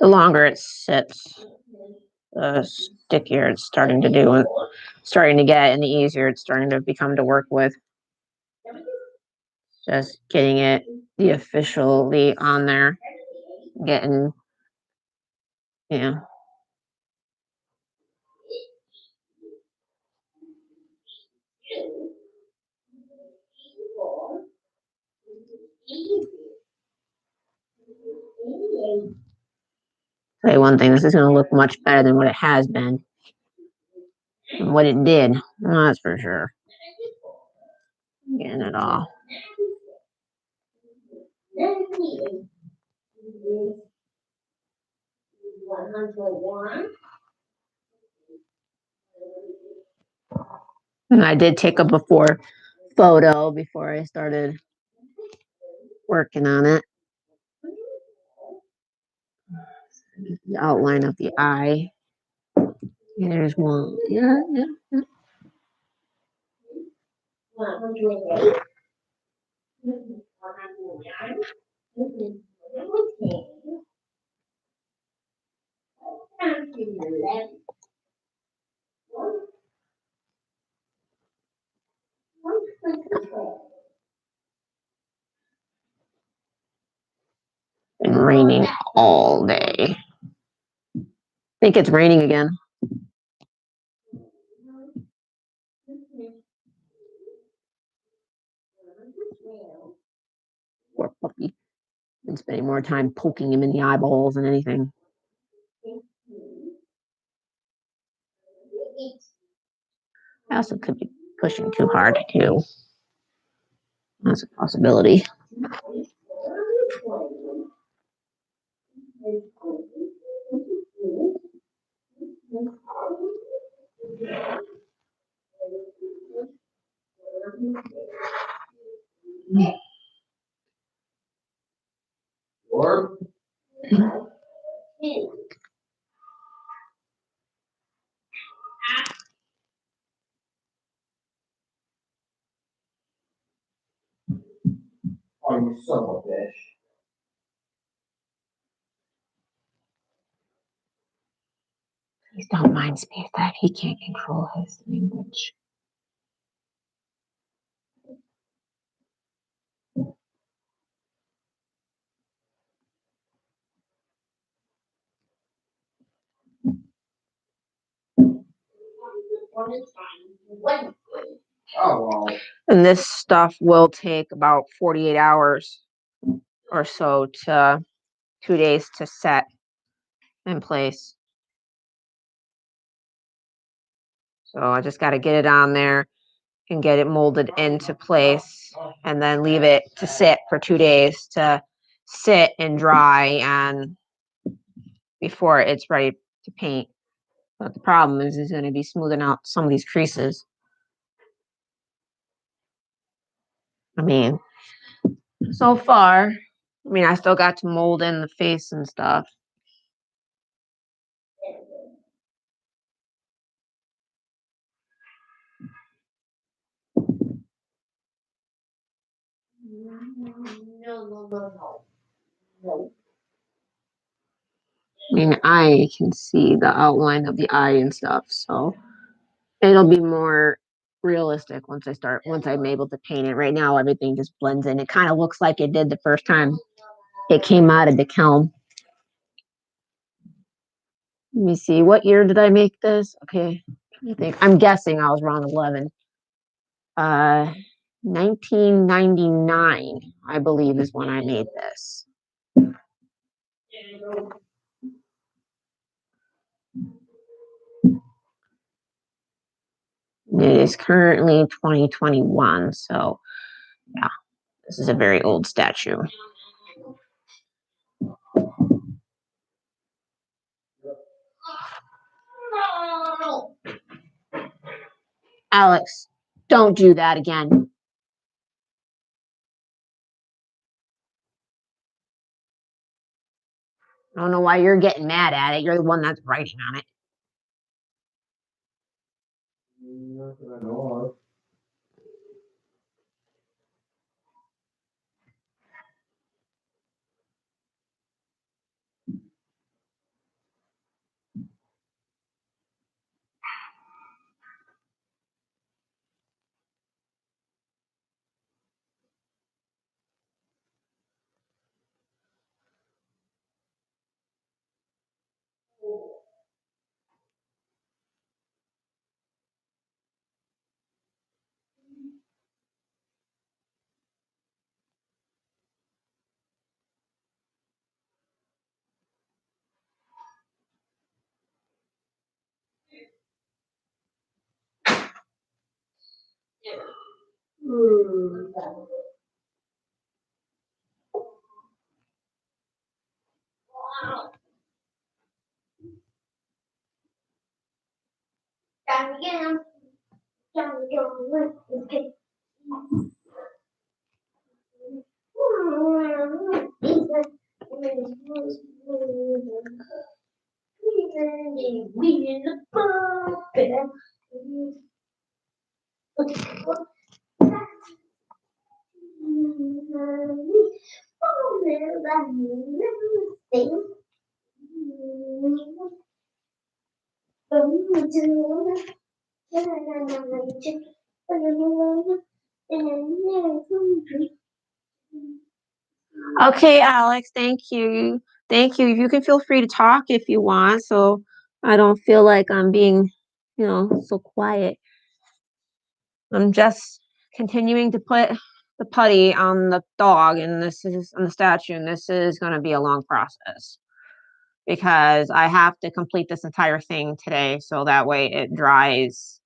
The longer it sits, the stickier it's starting to do and starting to get, and the easier it's starting to become to work with. Just getting it the officially on there, getting, yeah. Tell you one thing, this is going to look much better than what it has been, and what it did. Well, that's for sure. Getting it all. And I did take a before photo before I started working on it. The outline of the eye. There's one. Yeah, yeah, yeah. Been raining all day. I think it's raining again. Poor puppy. Been spending more time poking him in the eyeballs than anything. I also could be pushing too hard too. That's a possibility. Or oh, you son of a bitch. Please don't mind Space that he can't control his language. Oh well. And this stuff will take about 48 hours or so to 2 days to set in place. So I just got to get it on there and get it molded into place and then leave it to sit for 2 days to sit and dry and before it's ready to paint. But the problem is it's going to be smoothing out some of these creases. I mean, so far, I still got to mold in the face and stuff. No. I can see the outline of the eye and stuff, so it'll be more realistic once I'm able to paint it. Right now, everything just blends in. It kind of looks like it did the first time it came out of the kiln. Let me see, what year did I make this? Okay, I'm guessing I was around 11. 1999, I believe, is when I made this. It is currently 2021, so yeah, this is a very old statue. Alex, don't do that again. I don't know why you're getting mad at it. You're the one that's writing on it. Not that I know of. Done again. Done again. Okay, Alex, thank you. Thank you. You can feel free to talk if you want, so I don't feel like I'm being, so quiet. I'm just continuing to put the putty on the dog, and this is on the statue, and this is going to be a long process because I have to complete this entire thing today, so that way it dries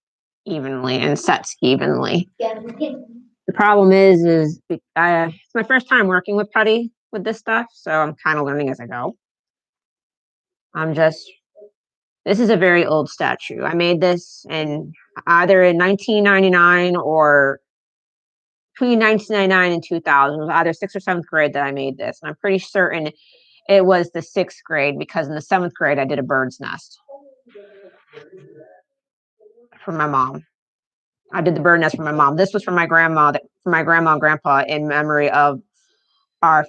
evenly and sets evenly. The problem is it's my first time working with putty with this stuff, so I'm kind of learning as I go. This is a very old statue. I made this in either in 1999 or between 1999 and 2000. It was either 6th or 7th grade that I made this. And I'm pretty certain it was the 6th grade because in the 7th grade I did a bird's nest for my mom. I did the bird nest for my mom. This was for my grandma and grandpa in memory of our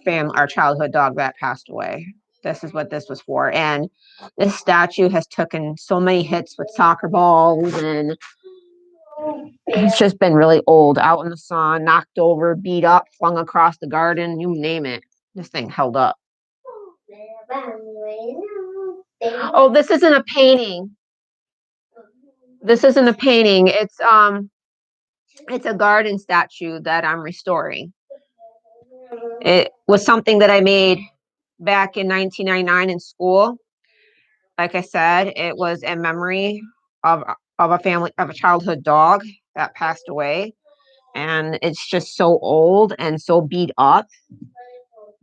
childhood dog that passed away. This is what this was for. And this statue has taken so many hits with soccer balls, and it's just been really old, out in the sun, knocked over, beat up, flung across the garden, you name it. This thing held up. Oh, this isn't a painting. This isn't a painting. It's a garden statue that I'm restoring. It was something that I made back in 1999 in school. Like I said, it was in memory of a childhood dog that passed away. And it's just so old and so beat up.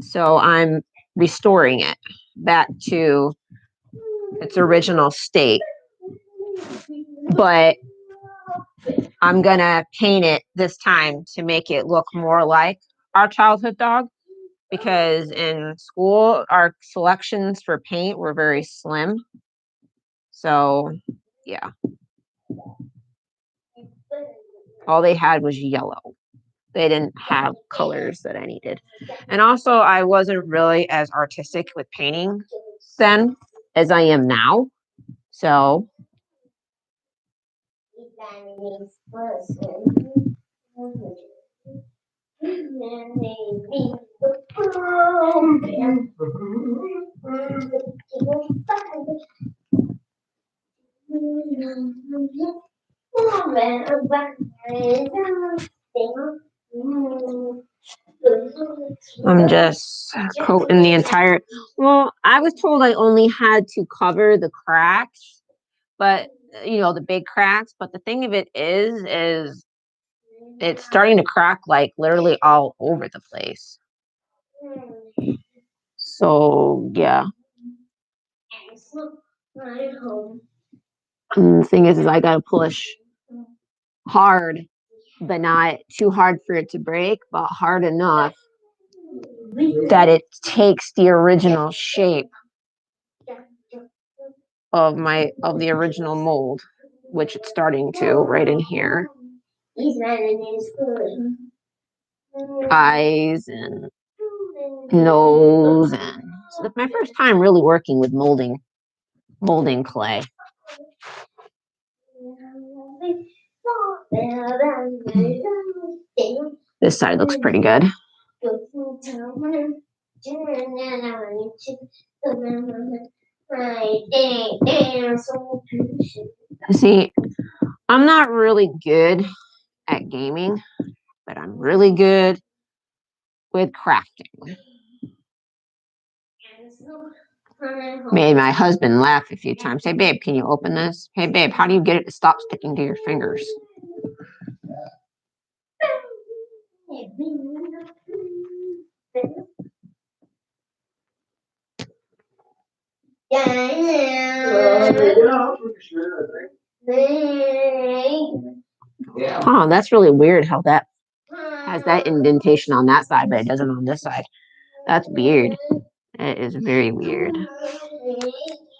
So I'm restoring it back to its original state. But I'm going to paint it this time to make it look more like our childhood dog, because in school, our selections for paint were very slim. So, yeah. All they had was yellow. They didn't have colors that I needed. And also, I wasn't really as artistic with painting then as I am now. So, I'm just coating the entire. Well, I was told I only had to cover the cracks, but the big cracks. But the thing of it is it's starting to crack like literally all over the place. So yeah. And the thing is I gotta push hard, but not too hard for it to break, but hard enough that it takes the original shape of the original mold, which it's starting to right in here. Eyes and nose, and so it's my first time really working with molding clay. This side looks pretty good. See, I'm not really good at gaming, but I'm really good with crafting. Made my husband laugh a few times. Hey, babe, can you open this? Hey, babe, how do you get it to stop sticking to your fingers? Oh, that's really weird how that has that indentation on that side, but it doesn't on this side. That's weird. It is very weird.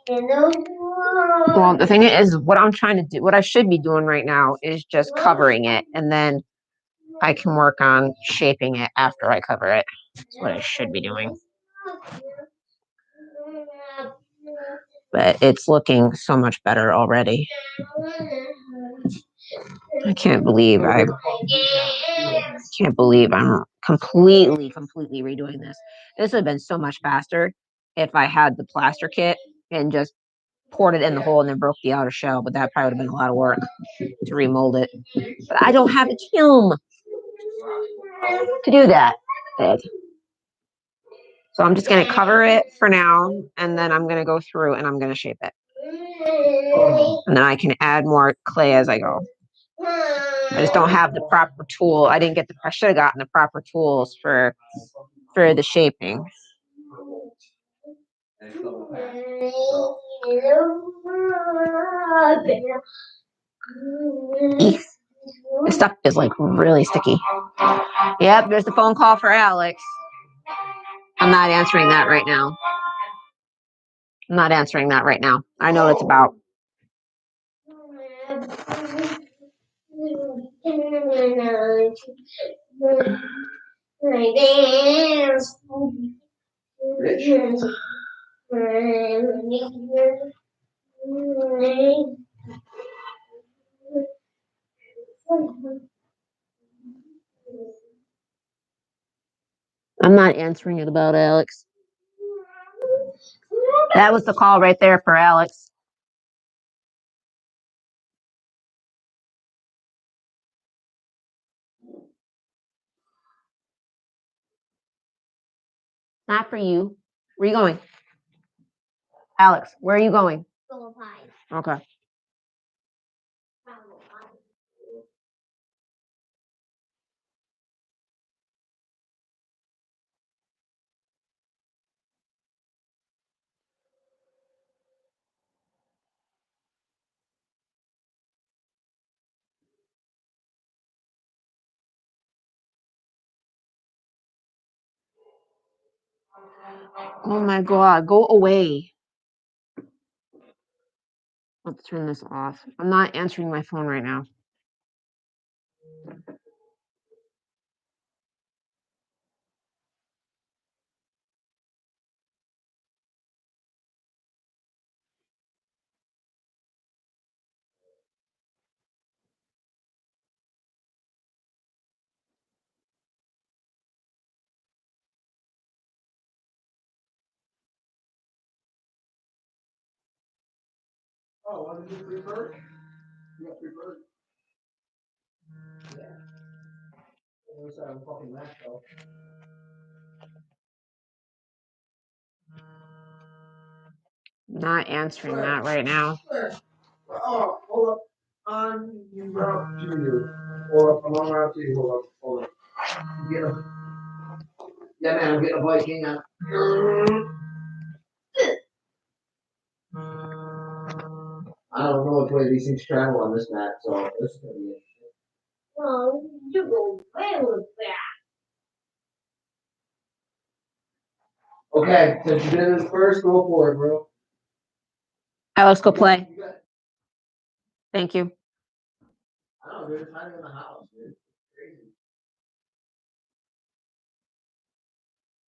Well, the thing is, what I'm trying to do, what I should be doing right now is just covering it, and then I can work on shaping it after I cover it. That's what I should be doing. But it's looking so much better already. I can't believe I'm completely redoing this. This would have been so much faster if I had the plaster kit and just poured it in the hole and then broke the outer shell, but that probably would have been a lot of work to remold it. But I don't have a kiln to do that. So I'm just going to cover it for now, and then I'm going to go through and I'm going to shape it. And then I can add more clay as I go. I just don't have the proper tool. I should have gotten the proper tools for the shaping. Eek. This stuff is like really sticky. Yep, there's the phone call for Alex. I'm not answering that right now. I'm not answering that right now. I know what it's about. I'm not answering it about Alex. That was the call right there for Alex. Not for you. Where are you going? Alex, where are you going? Okay. Oh my God, go away. Let's turn this off. I'm not answering my phone right now. Oh, what did you prefer? You got preferred? Yeah. What's that fucking match though? Not answering that right now. Oh, hold up. You route to you. Hold up, I'm on route to you. Hold up. Get a, yeah, man, I'm getting a bike. Hang on. I don't know which way these things travel on this map, so this is gonna be interesting. Oh, you go very fast. Okay, since you did this first, go for it, bro. Alex, go play. Thank you. I don't know, dude. It's hiding in the house, dude. Crazy.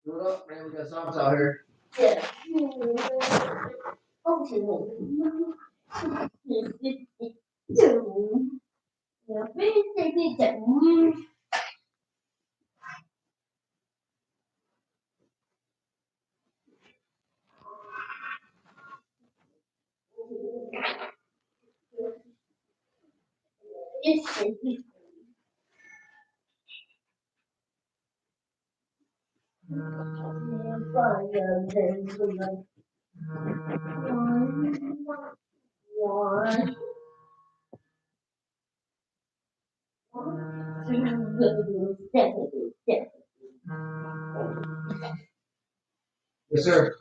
Do it up, man. We got songs out here. Yeah. Okay. Yes, sir.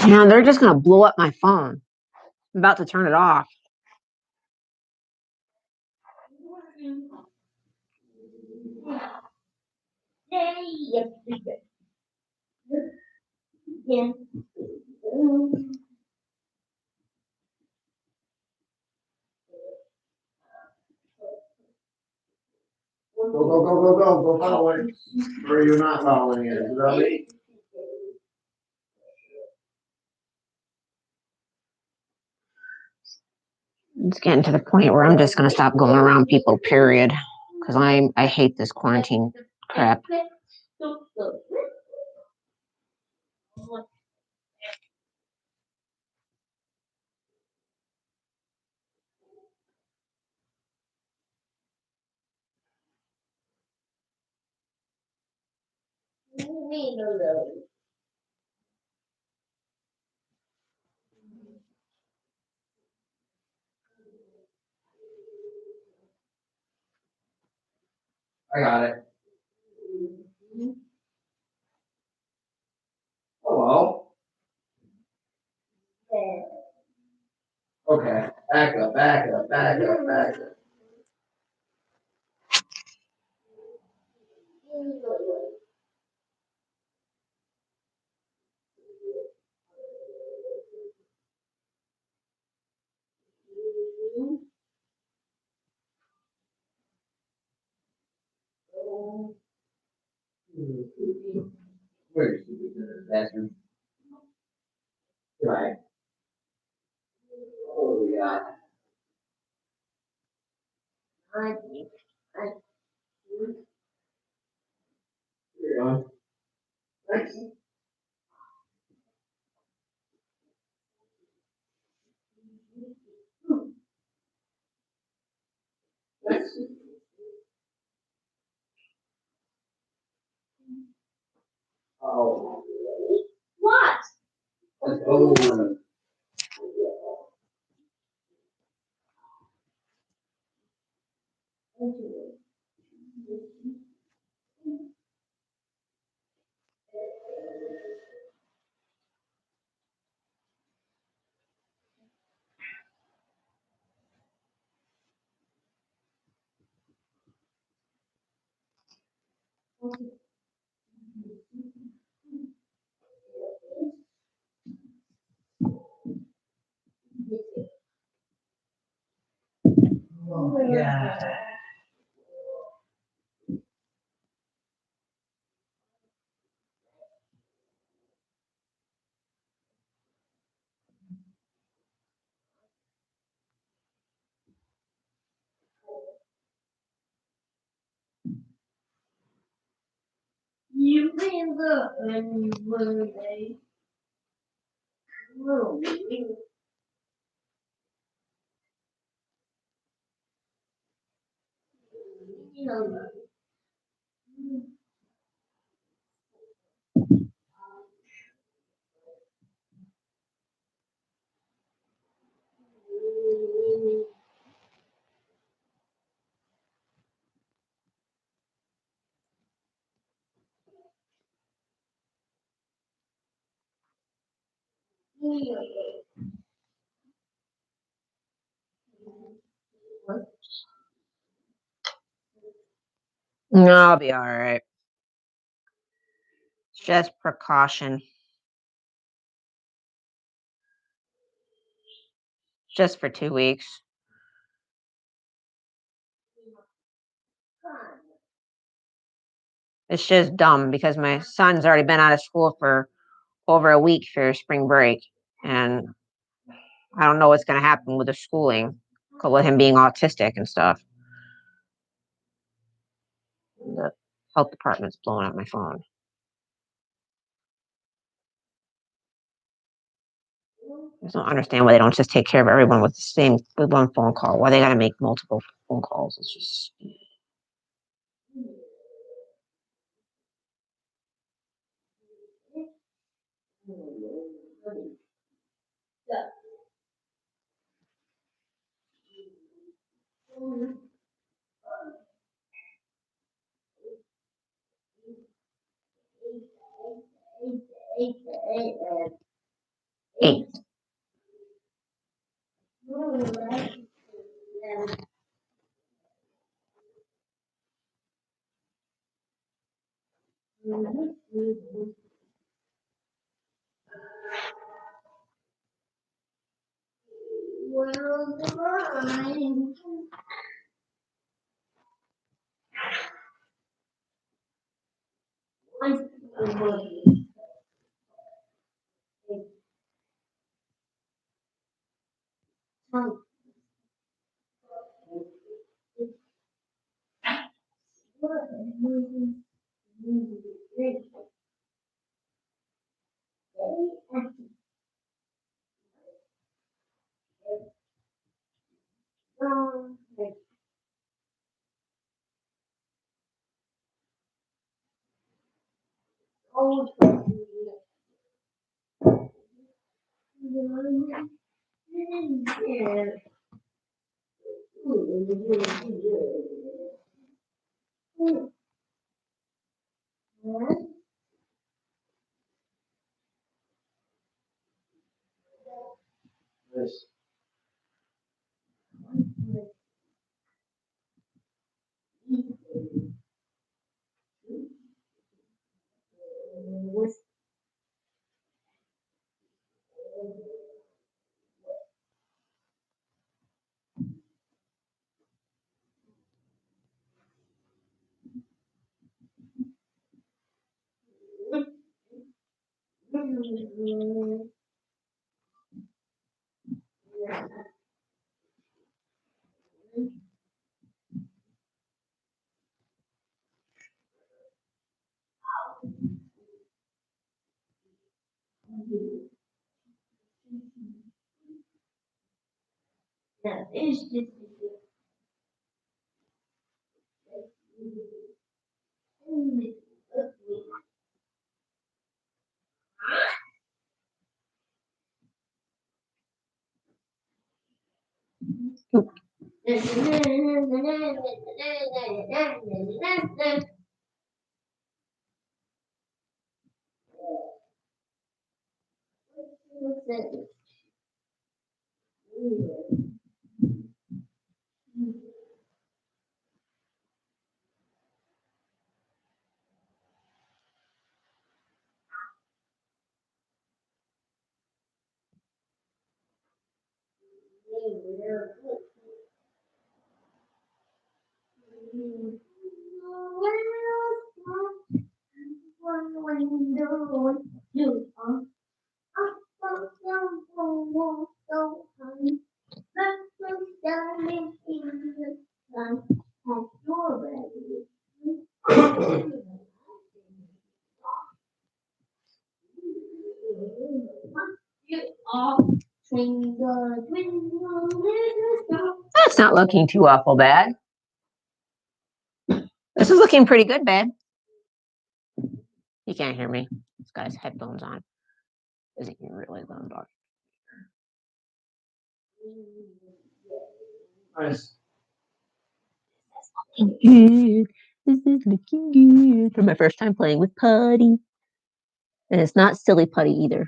Man, they're just gonna blow up my phone. I'm about to turn it off. Go follow it. Or you're not following it, is that me? It's getting to the point where I'm just gonna stop going around people, period. Because I hate this quarantine crap. I got it. Hello. Okay, back up, back up, back up, back up. Where is the bathroom? Right. Oh, yeah. Here you go. Thanks. Thanks. Oh. What? That's over. Oh, yeah. You bring the birthday. No, I'll be all right. It's just precaution. Just for 2 weeks. It's just dumb because my son's already been out of school for over a week for spring break. And I don't know what's going to happen with the schooling, with him being autistic and stuff. The health department's blowing up my phone. I just don't understand why they don't just take care of everyone with one phone call. Why they got to make multiple phone calls? It's just. Eight. This. That's not looking too awful bad. This is looking pretty good, babe. You can't hear me. This guy's headphones on. Isn't he really loud? Nice. Good. This is looking good for my first time playing with putty. And it's not silly putty either.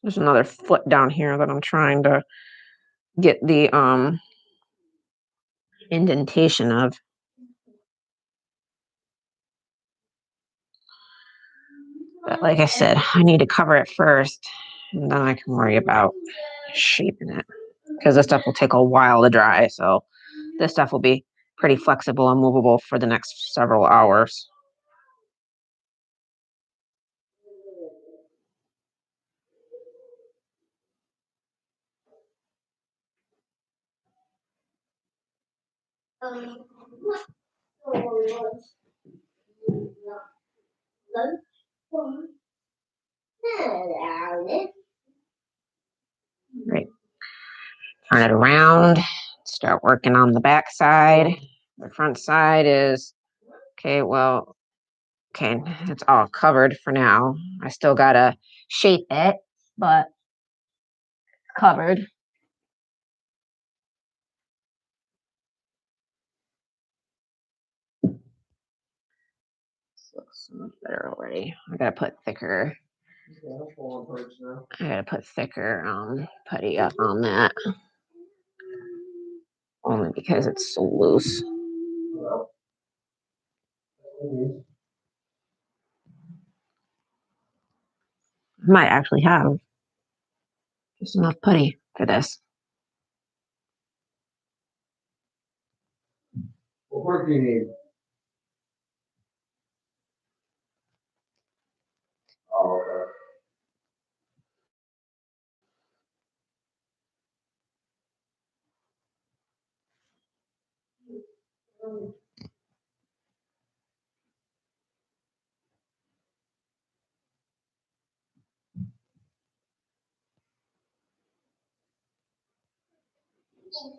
There's another foot down here that I'm trying to get the indentation of. But like I said, I need to cover it first, and then I can worry about shaping it. Because this stuff will take a while to dry, so this stuff will be pretty flexible and movable for the next several hours. Right. Turn it around, start working on the back side. The front side is, okay, well, okay, it's all covered for now. I still gotta shape it, but covered. This looks so much better already. I gotta put thicker. I gotta put thicker putty up on that. Only because it's so loose. I might actually have just enough putty for this. What work do you need? Oh, okay. I'm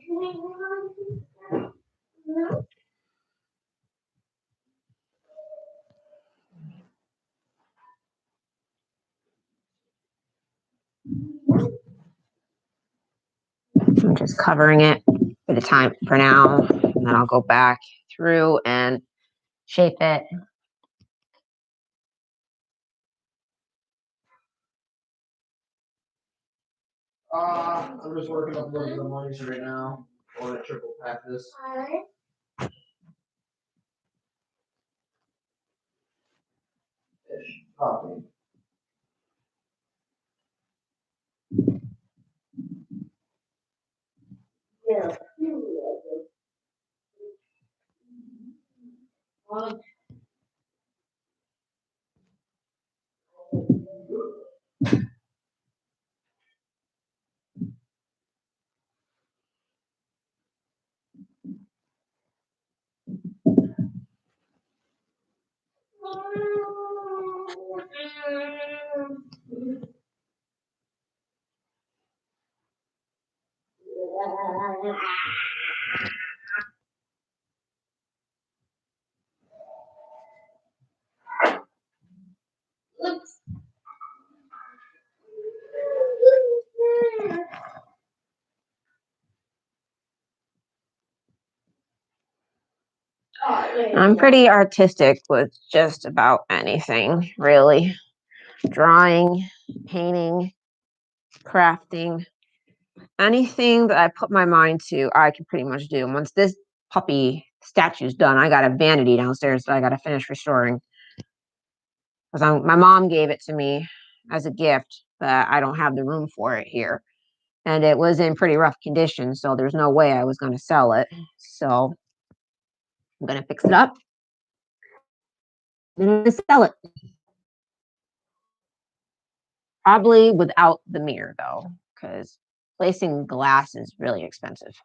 just covering it for the time for now, and then I'll go back through and shape it. I'm just working up a little bit of money right now. I want to triple pack this. Probably. I'm pretty artistic with just about anything, really. Drawing, painting, crafting, anything that I put my mind to, I can pretty much do. And once this puppy statue's done, I got a vanity downstairs that I got to finish restoring. Because my mom gave it to me as a gift, but I don't have the room for it here. And it was in pretty rough condition, so there's no way I was going to sell it. So I'm going to fix it up. I'm going to sell it. Probably without the mirror, though, because placing glass is really expensive.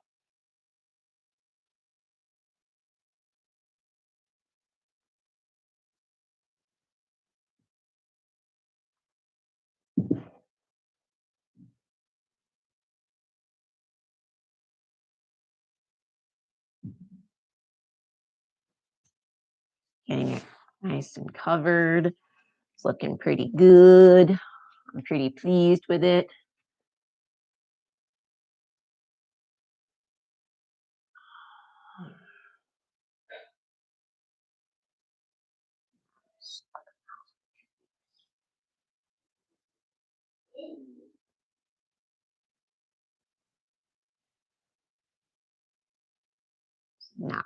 Getting it nice and covered. It's looking pretty good. I'm pretty pleased with it. Now,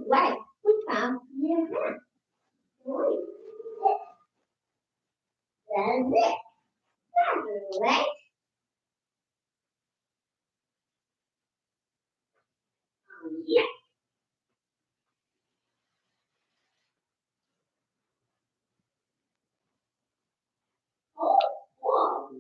Right, we found yeah. That's it. That's right. Yeah. Oh, wow.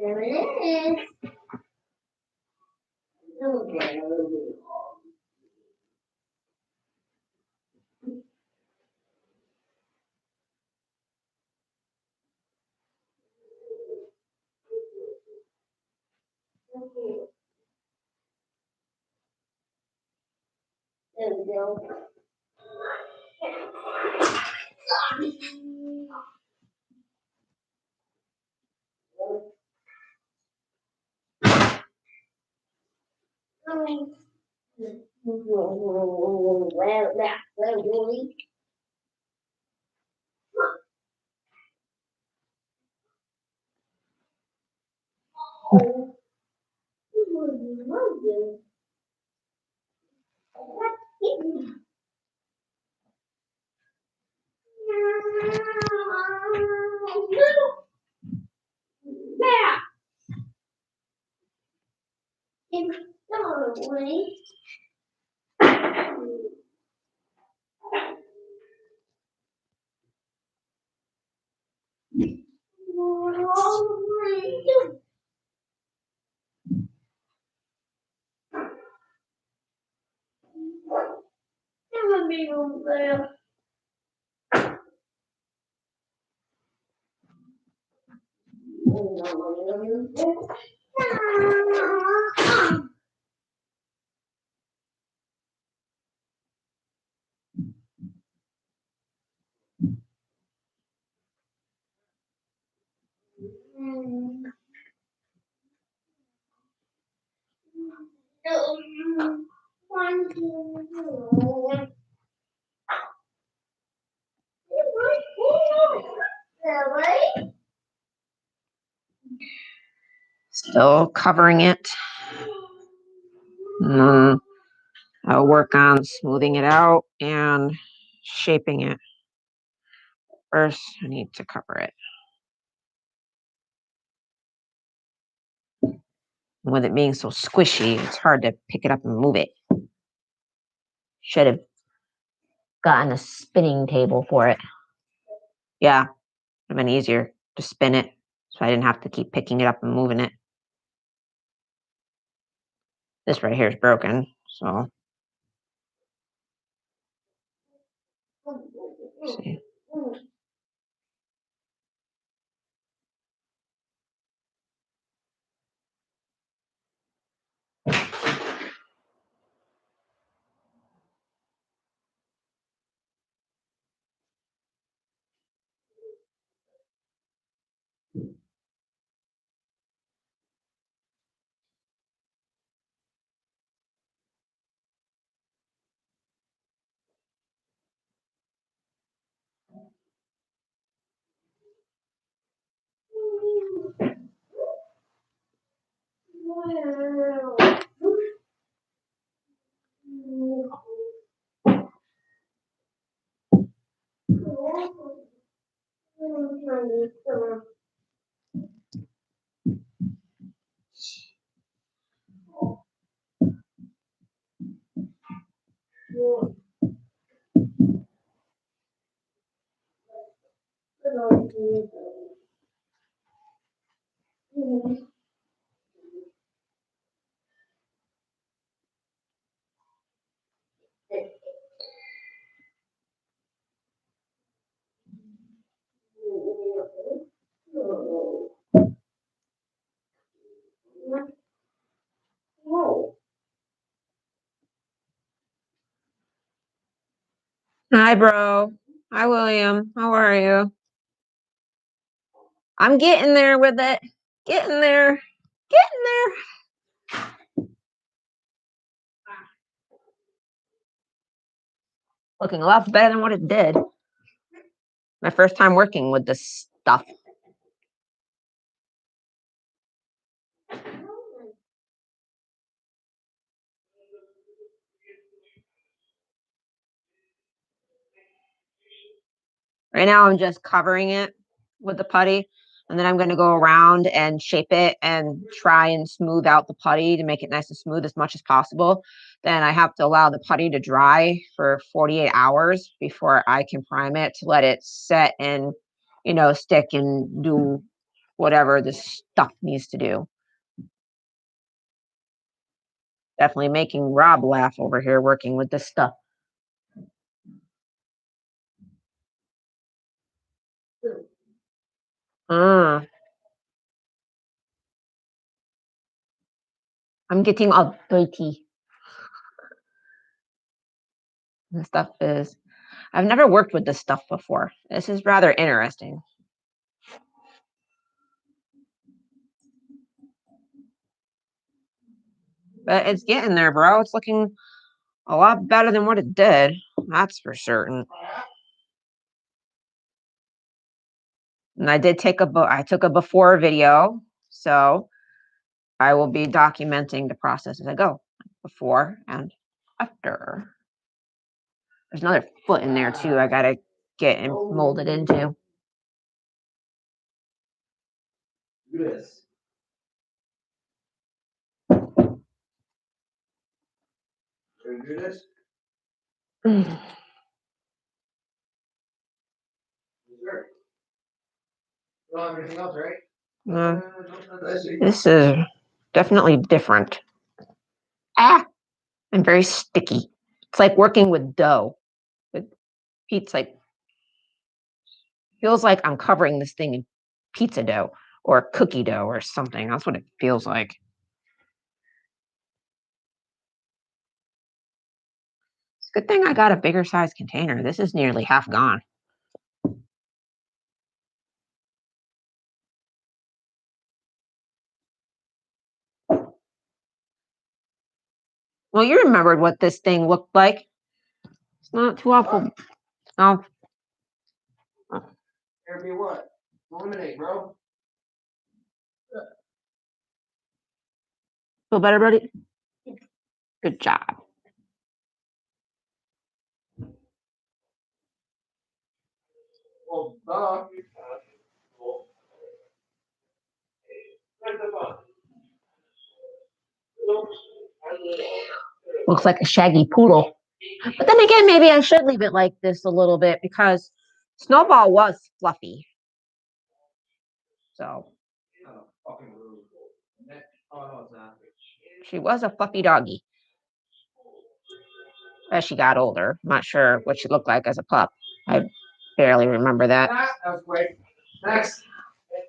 There it is. There we go. Well, that's really cool. Yeah. Still covering it. I'll work on smoothing it out and shaping it. First, I need to cover it. With it being so squishy, it's hard to pick it up and move it. Should have gotten a spinning table for it. Yeah, would have been easier to spin it, so I didn't have to keep picking it up and moving it. This right here is broken, so. Let's see. Hi, bro. Hi, William. How are you? I'm getting there with it. Getting there. Getting there. Looking a lot better than what it did. My first time working with this stuff. Right now, I'm just covering it with the putty, and then I'm going to go around and shape it and try and smooth out the putty to make it nice and smooth as much as possible. Then I have to allow the putty to dry for 48 hours before I can prime it to let it set and, stick and do whatever the stuff needs to do. Definitely making Rob laugh over here working with this stuff. I'm getting all dirty. This stuff is, I've never worked with this stuff before. This is rather interesting. But it's getting there, bro. It's looking a lot better than what it did. That's for certain. And I did take I took a before video, so I will be documenting the process as I go, before and after. There's another foot in there too. I gotta get and mold it into. This. Ready to do this? Sure. You don't have anything else, right? This is definitely different. Ah, and very sticky. It's like working with dough. It Pete's like feels like I'm covering this thing in pizza dough or cookie dough or something. That's what it feels like. It's a good thing I got a bigger size container. This is nearly half gone. Well, you remembered what this thing looked like. It's not too awful. Oh, Here be what? Eliminate, bro. feel better, buddy? Good job. Well, Looks like a shaggy poodle. But then again, maybe I should leave it like this a little bit because Snowball was fluffy. So she was a fluffy doggy as she got older. I'm not sure what she looked like as a pup. I barely remember that. That was quick. Next.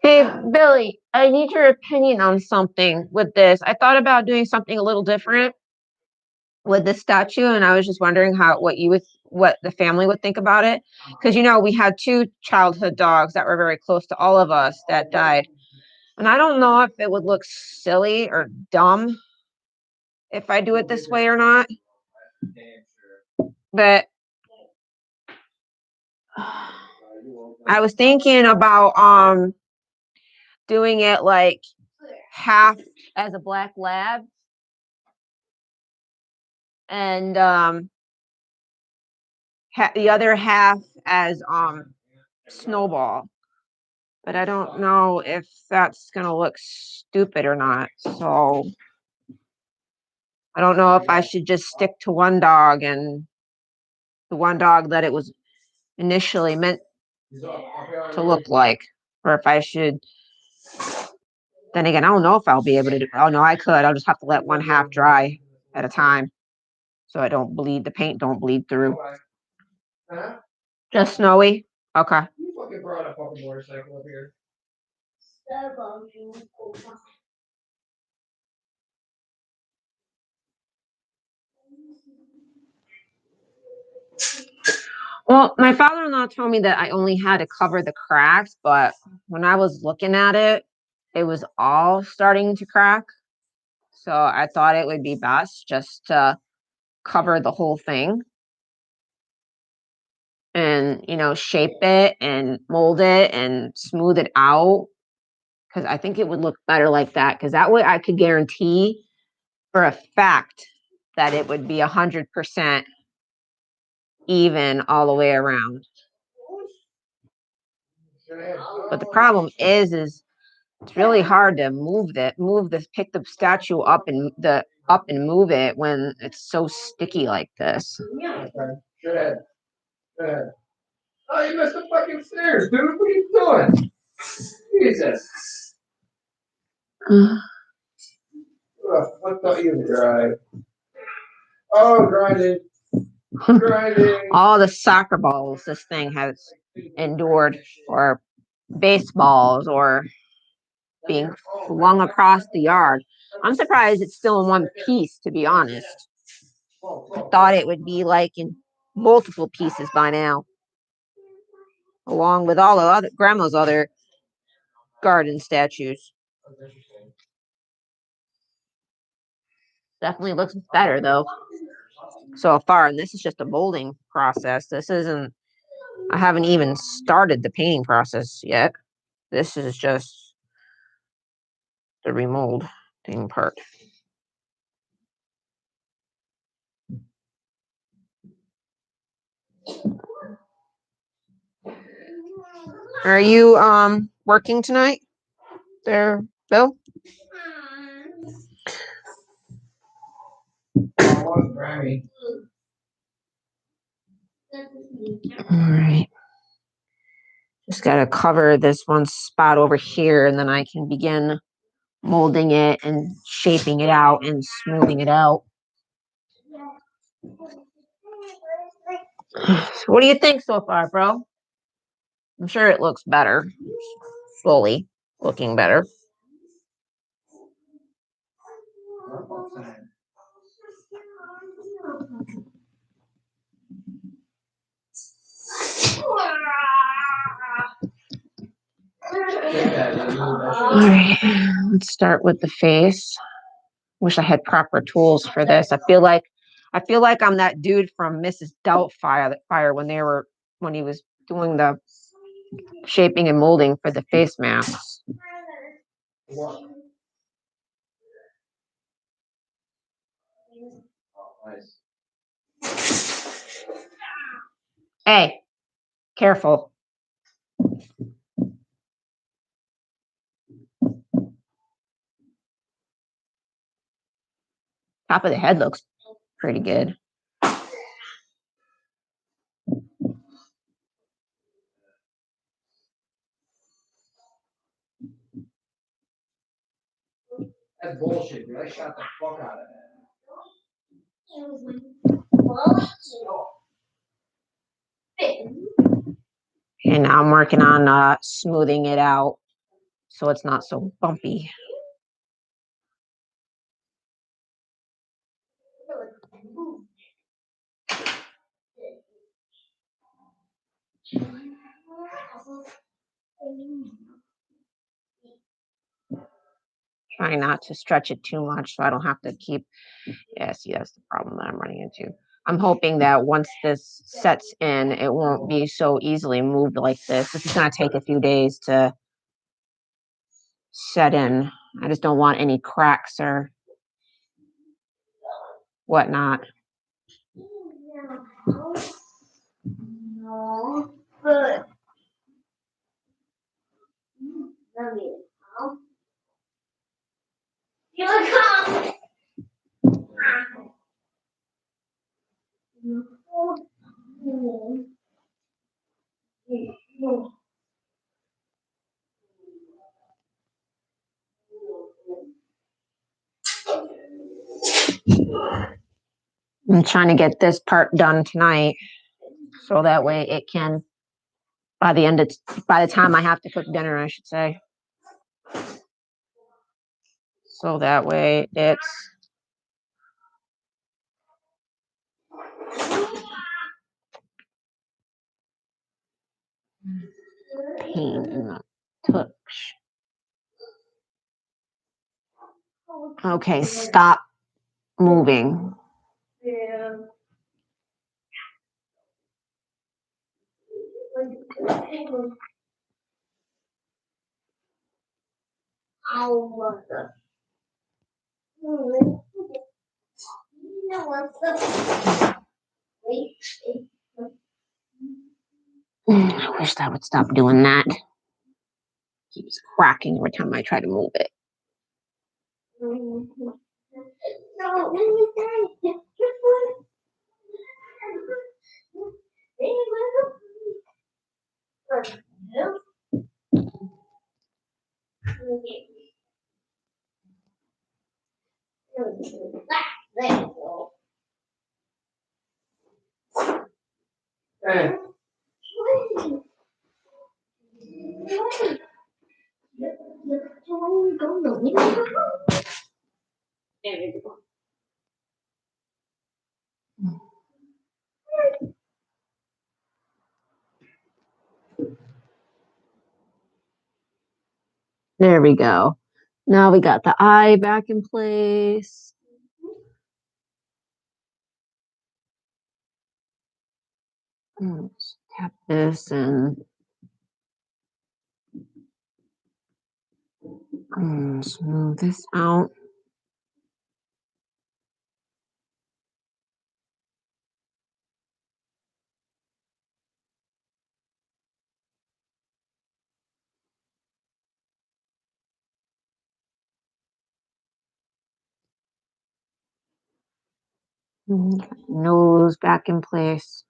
Hey, Billy, I need your opinion on something with this. I thought about doing something a little different with this statue, and I was just wondering what the family would think about it. Because we had two childhood dogs that were very close to all of us that died. And I don't know if it would look silly or dumb if I do it this way or not. But I was thinking about doing it like half as a black lab and the other half as Snowball. But I don't know if that's gonna look stupid or not. So I don't know if I should just stick to one dog and the one dog that it was initially meant to look like, or if I should. Then again, I don't know if I'll be able to do. Oh no, I could. I'll just have to let one half dry at a time, so I don't bleed. The paint don't bleed through. Huh? Just snowy. Okay. You fucking brought a fucking motorcycle up here. Well, my father-in-law told me that I only had to cover the cracks, but when I was looking at it, it was all starting to crack. So I thought it would be best just to cover the whole thing and, shape it and mold it and smooth it out. Because I think it would look better like that. Because that way I could guarantee for a fact that it would be 100% even all the way around. But the problem is it's really hard to pick the statue up and move it when it's so sticky like this. Okay. Go ahead. Go ahead. Oh, you missed the fucking stairs, dude. What are you doing? Jesus. What thought you drive? Oh, grinding. Grinding. All the soccer balls this thing has endured, or baseballs, or being flung across the yard. I'm surprised it's still in one piece, to be honest. I thought it would be like in multiple pieces by now, along with all the other grandma's other garden statues. Definitely looks better though so far, and this is just a molding process. I haven't even started the painting process yet. This is just the remolding part. Are you working tonight there, Bill? Oh, Grammy. All right. Just got to cover this one spot over here, and then I can begin molding it and shaping it out and smoothing it out. What do you think so far, bro? I'm sure it looks better. Slowly looking better. All right, let's start with the face. Wish I had proper tools for this. I feel like I'm that dude from Mrs. Doubtfire when he was doing the shaping and molding for the face masks. Hey, careful. Top of the head looks pretty good. That's bullshit, dude. I shot the fuck out of that. And now I'm working on smoothing it out so it's not so bumpy. Try not to stretch it too much so I don't have to keep. Yeah, see, that's the problem that I'm running into. I'm hoping that once this sets in, it won't be so easily moved like this. This is going to take a few days to set in. I just don't want any cracks or whatnot. No, but you come. I'm trying to get this part done tonight so that way it can, by the time I have to cook dinner, I should say. So that way it's pain in the touch. Okay, stop moving. I wish that would stop doing that. Keeps cracking every time I try to move it. Hey. There we go. Now we got the eye back in place. Just tap this and smooth this out. Nose back in place.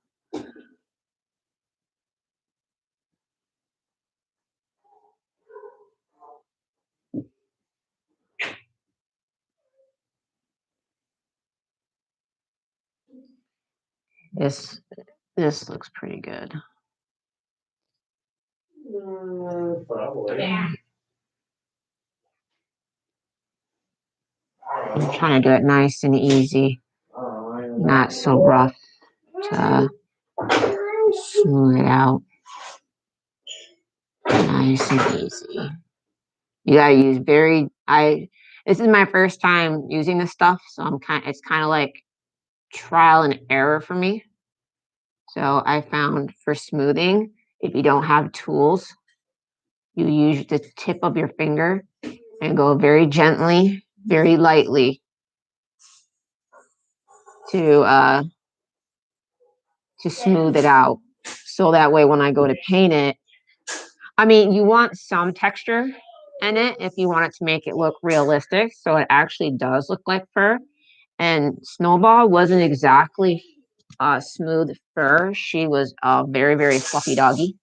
This looks pretty good. Probably. I'm trying to do it nice and easy, not so rough to smooth it out. Nice and easy. You gotta use this is my first time using this stuff, so it's kind of like trial and error for me. So I found for smoothing, if you don't have tools, you use the tip of your finger and go very gently, very lightly to smooth it out. So that way when I go to paint it, I mean, you want some texture in it if you want it to make it look realistic. So it actually does look like fur. And Snowball wasn't exactly smooth fur. She was a very, very fluffy doggy.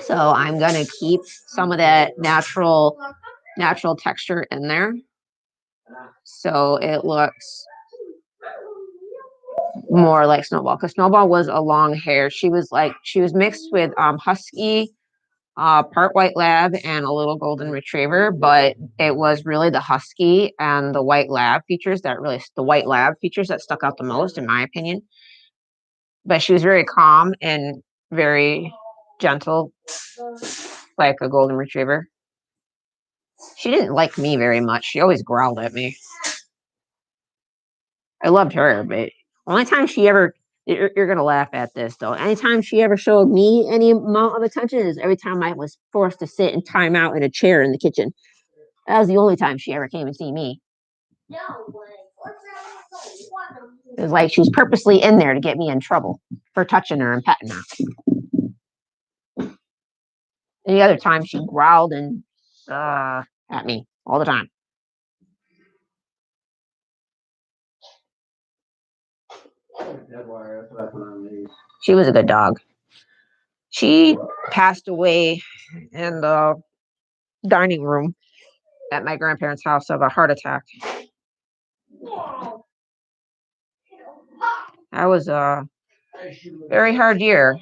So I'm gonna keep some of that natural texture in there. So it looks more like Snowball, because Snowball was a long hair. She was mixed with husky, part white lab and a little golden retriever, but it was really the husky and the white lab features that stuck out the most, in my opinion. But she was very calm and very gentle, like a golden retriever. She didn't like me very much. She always growled at me. I loved her, but only time she ever, you're going to laugh at this though. Anytime she ever showed me any amount of attention is every time I was forced to sit and time out in a chair in the kitchen. That was the only time she ever came and see me. It was like she was purposely in there to get me in trouble for touching her and petting her. Any other time she growled and at me all the time. She was a good dog. She passed away in the dining room at my grandparents' house of a heart attack. That was a very hard year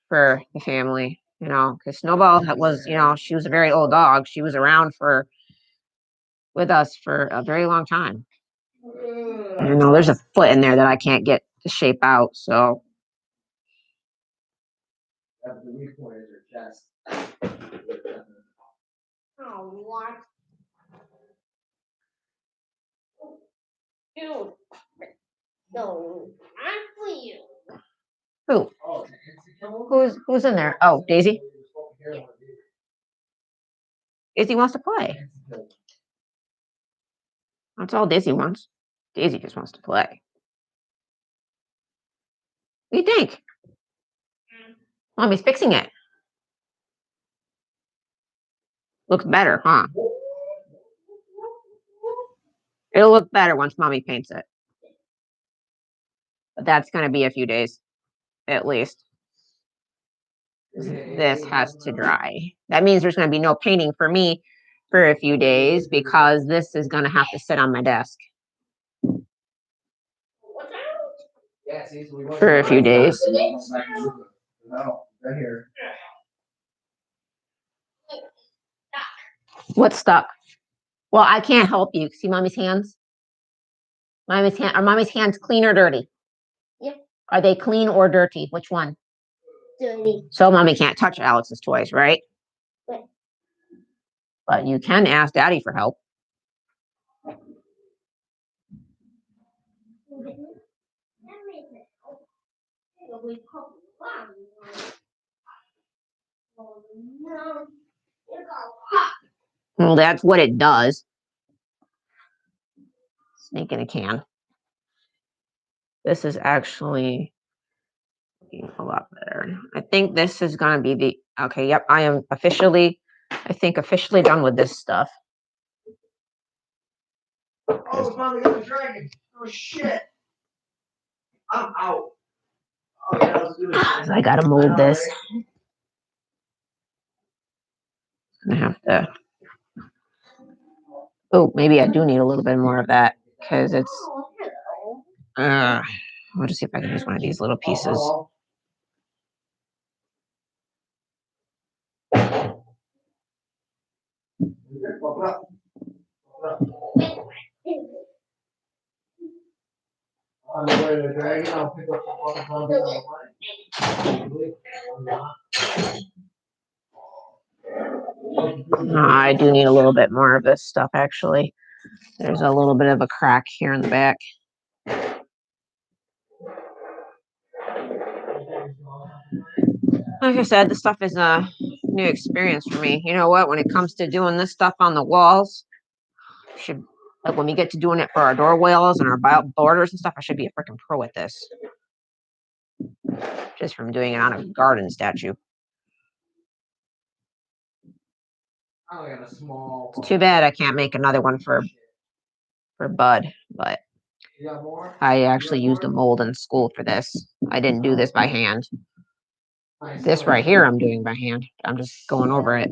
for the family, because Snowball was, she was a very old dog. She was around with us for a very long time. There's a foot in there that I can't get to shape out, so. Oh, what? Dude. No, not for you. Who? Who's in there? Oh, Daisy. Daisy wants to play. That's all Daisy wants. Daisy just wants to play. What do you think? Mommy's fixing it. Looks better, huh? It'll look better once Mommy paints it. But that's going to be a few days, at least. This has to dry. That means there's going to be no painting for me for a few days because this is going to have to sit on my desk for a few days. No, right here. What's stuck? Well, I can't help you. See Mommy's hands? Are Mommy's hands clean or dirty? Yep. Are they clean or dirty? Which one? Dirty. So Mommy can't touch Alex's toys, right? Right. But you can ask Daddy for help. Well, that's what it does. Snake in a can. This is actually looking a lot better. I think this is going to be okay, yep, I am officially done with this stuff. Oh, it's Mommy got the dragon. Oh, shit. I'm out. Oh, yeah, let's do this. I got to mold this. I have to. Oh, maybe I do need a little bit more of that because it's I'll just see if I can use one of these little pieces. On the way to the dragon, I'll pick up the fucking I do need a little bit more of this stuff, actually. There's a little bit of a crack here in the back. Like I said, this stuff is a new experience for me. You know what? When it comes to doing this stuff on the walls, should like when we get to doing it for our door walls and our borders and stuff, I should be a freaking pro at this. Just from doing it on a garden statue. It's too bad I can't make another one for Bud, but I actually used a mold in school for this. I didn't do this by hand. This right here I'm doing by hand. I'm just going over it.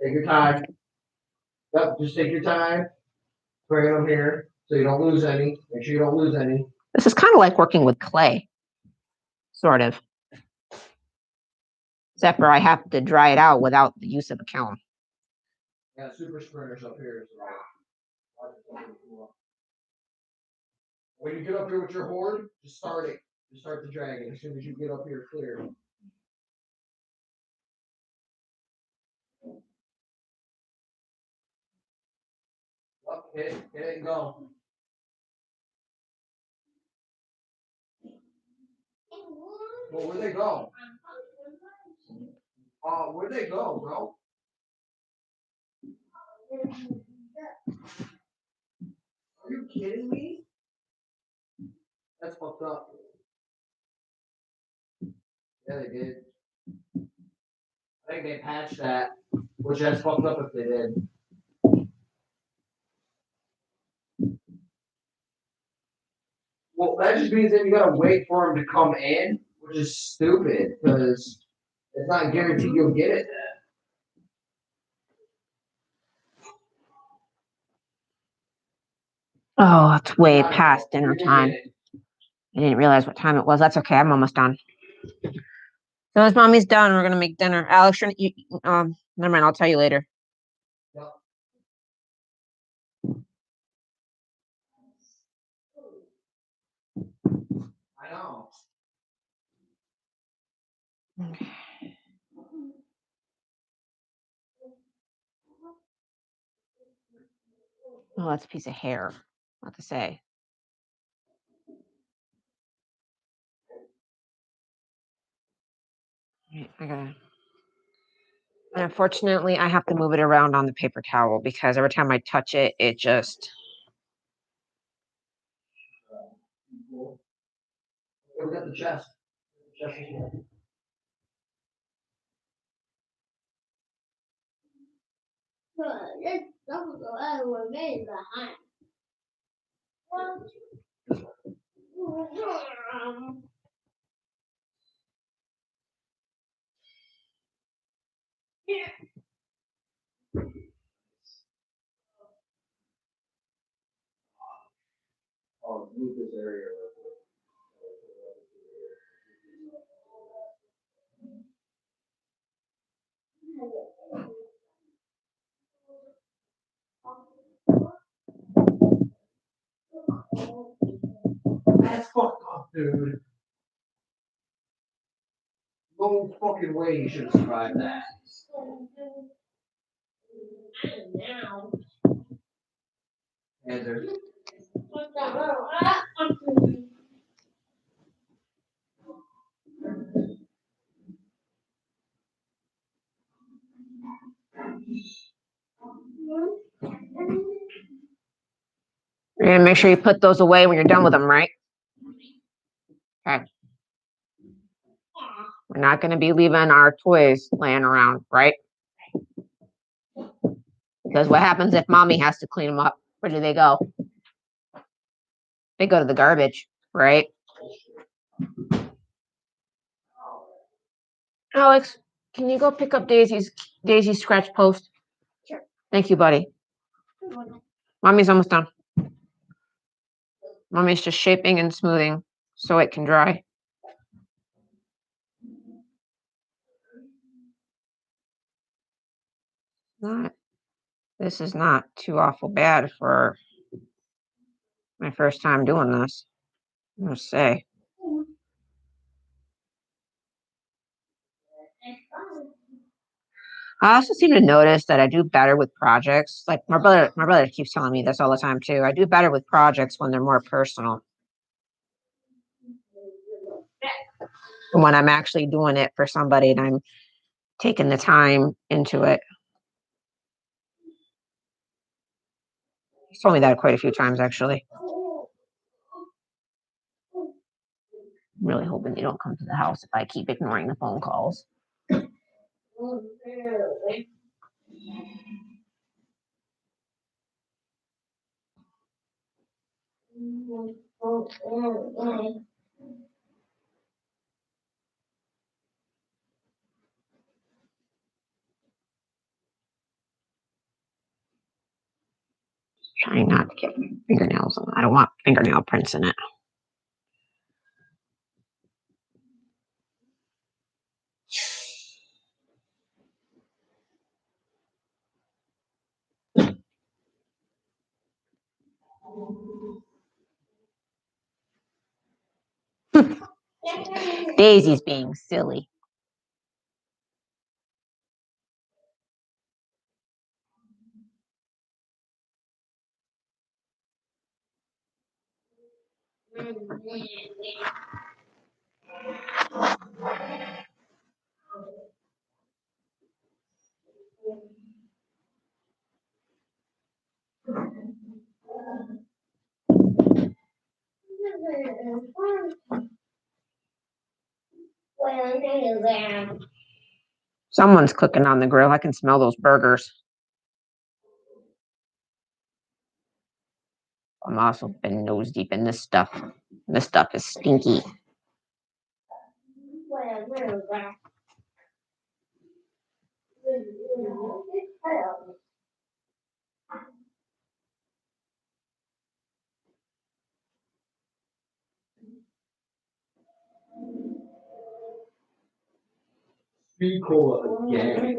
Take your time. Yep, just take your time. Bring them here so you don't lose any. Make sure you don't lose any. This is kind of like working with clay, sort of. Except for I have to dry it out without the use of a kiln. Yeah, super sprinters up here. When you get up here with your horde, just start it. Just start the dragon as soon as you get up here clear. Up, hit it, and go. Well, where'd they go? Where'd they go, bro? Are you kidding me? That's fucked up. Yeah, they did. I think they patched that, which that's fucked up if they did. Well, that just means that you gotta wait for them to come in, which is stupid, because it's not guaranteed you'll get it then. Oh, it's way past dinner time. I didn't realize what time it was. That's okay. I'm almost done. So as mommy's done, we're gonna make dinner. Alex, never mind. I'll tell you later. Yep. I know. Okay. Oh, that's a piece of hair. What to say? Right, I gotta. And unfortunately, I have to move it around on the paper towel because every time I touch it, it just. We got the chest. The chest is here. Oh, move this area. That's fucked up, dude. No fucking way you should have survived that. And there's You're gonna make sure you put those away when you're done with them, right? Okay. We're not gonna be leaving our toys laying around, right? Because what happens if mommy has to clean them up? Where do they go? They go to the garbage, right? Alex, can you go pick up Daisy's scratch post? Sure. Thank you, buddy. Mommy's almost done. Mommy's just shaping and smoothing so it can dry. This is not too awful bad for my first time doing this, I must say. I also seem to notice that I do better with projects. Like my brother keeps telling me this all the time too. I do better with projects when they're more personal. When I'm actually doing it for somebody and I'm taking the time into it. He's told me that quite a few times, actually. I'm really hoping they don't come to the house if I keep ignoring the phone calls. Trying not to get fingernails on. I don't want fingernail prints in it. Daisy's being silly. Someone's cooking on the grill. I can smell those burgers. I'm also been nose deep in this stuff. This stuff is stinky. Be cool again.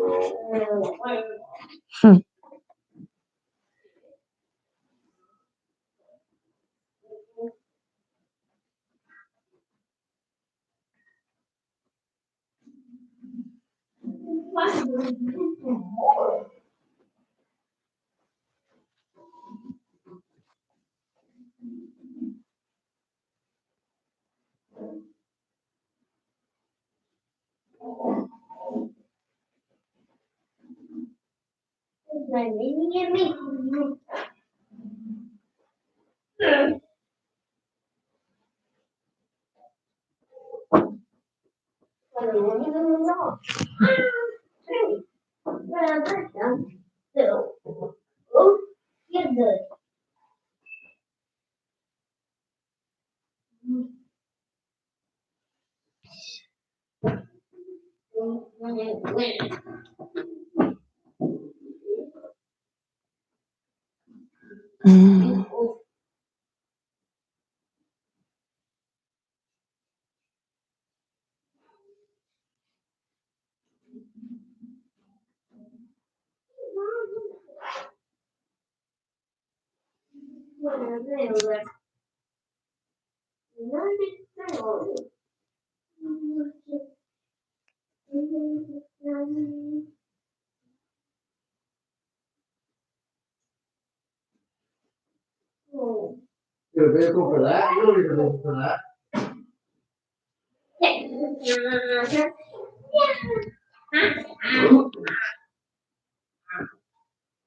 Get a vehicle for that? You don't need a vehicle for that.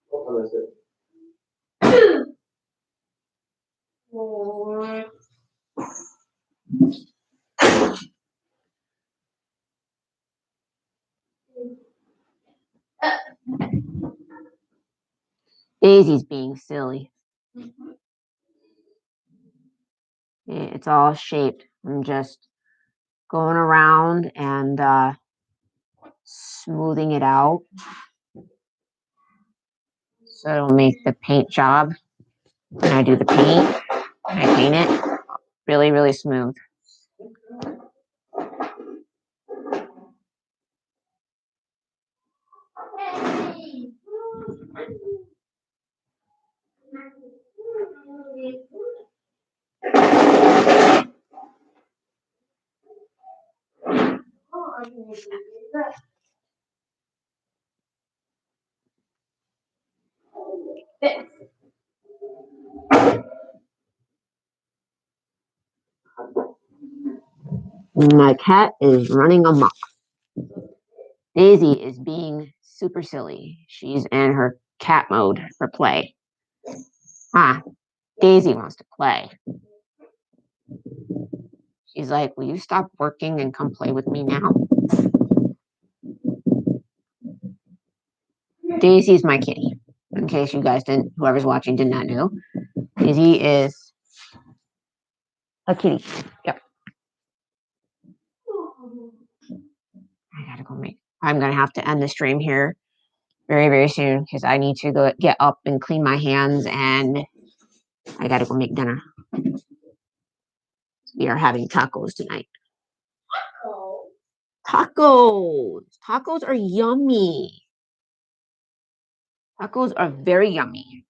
What color is it? Daisy's being silly. It's all shaped. I'm just going around and smoothing it out So it'll make the paint job when I do the paint. I paint it really, really smooth. My cat is running amok. Daisy is being super silly. She's in her cat mode for play. Daisy wants to play. She's like, will you stop working and come play with me now? Daisy's my kitty. In case you guys whoever's watching did not know. Daisy is a kitty. Yep. I'm going to have to end the stream here very, very soon because I need to go get up and clean my hands and I got to go make dinner. We are having tacos tonight. Tacos. Tacos are yummy. Tacos are very yummy.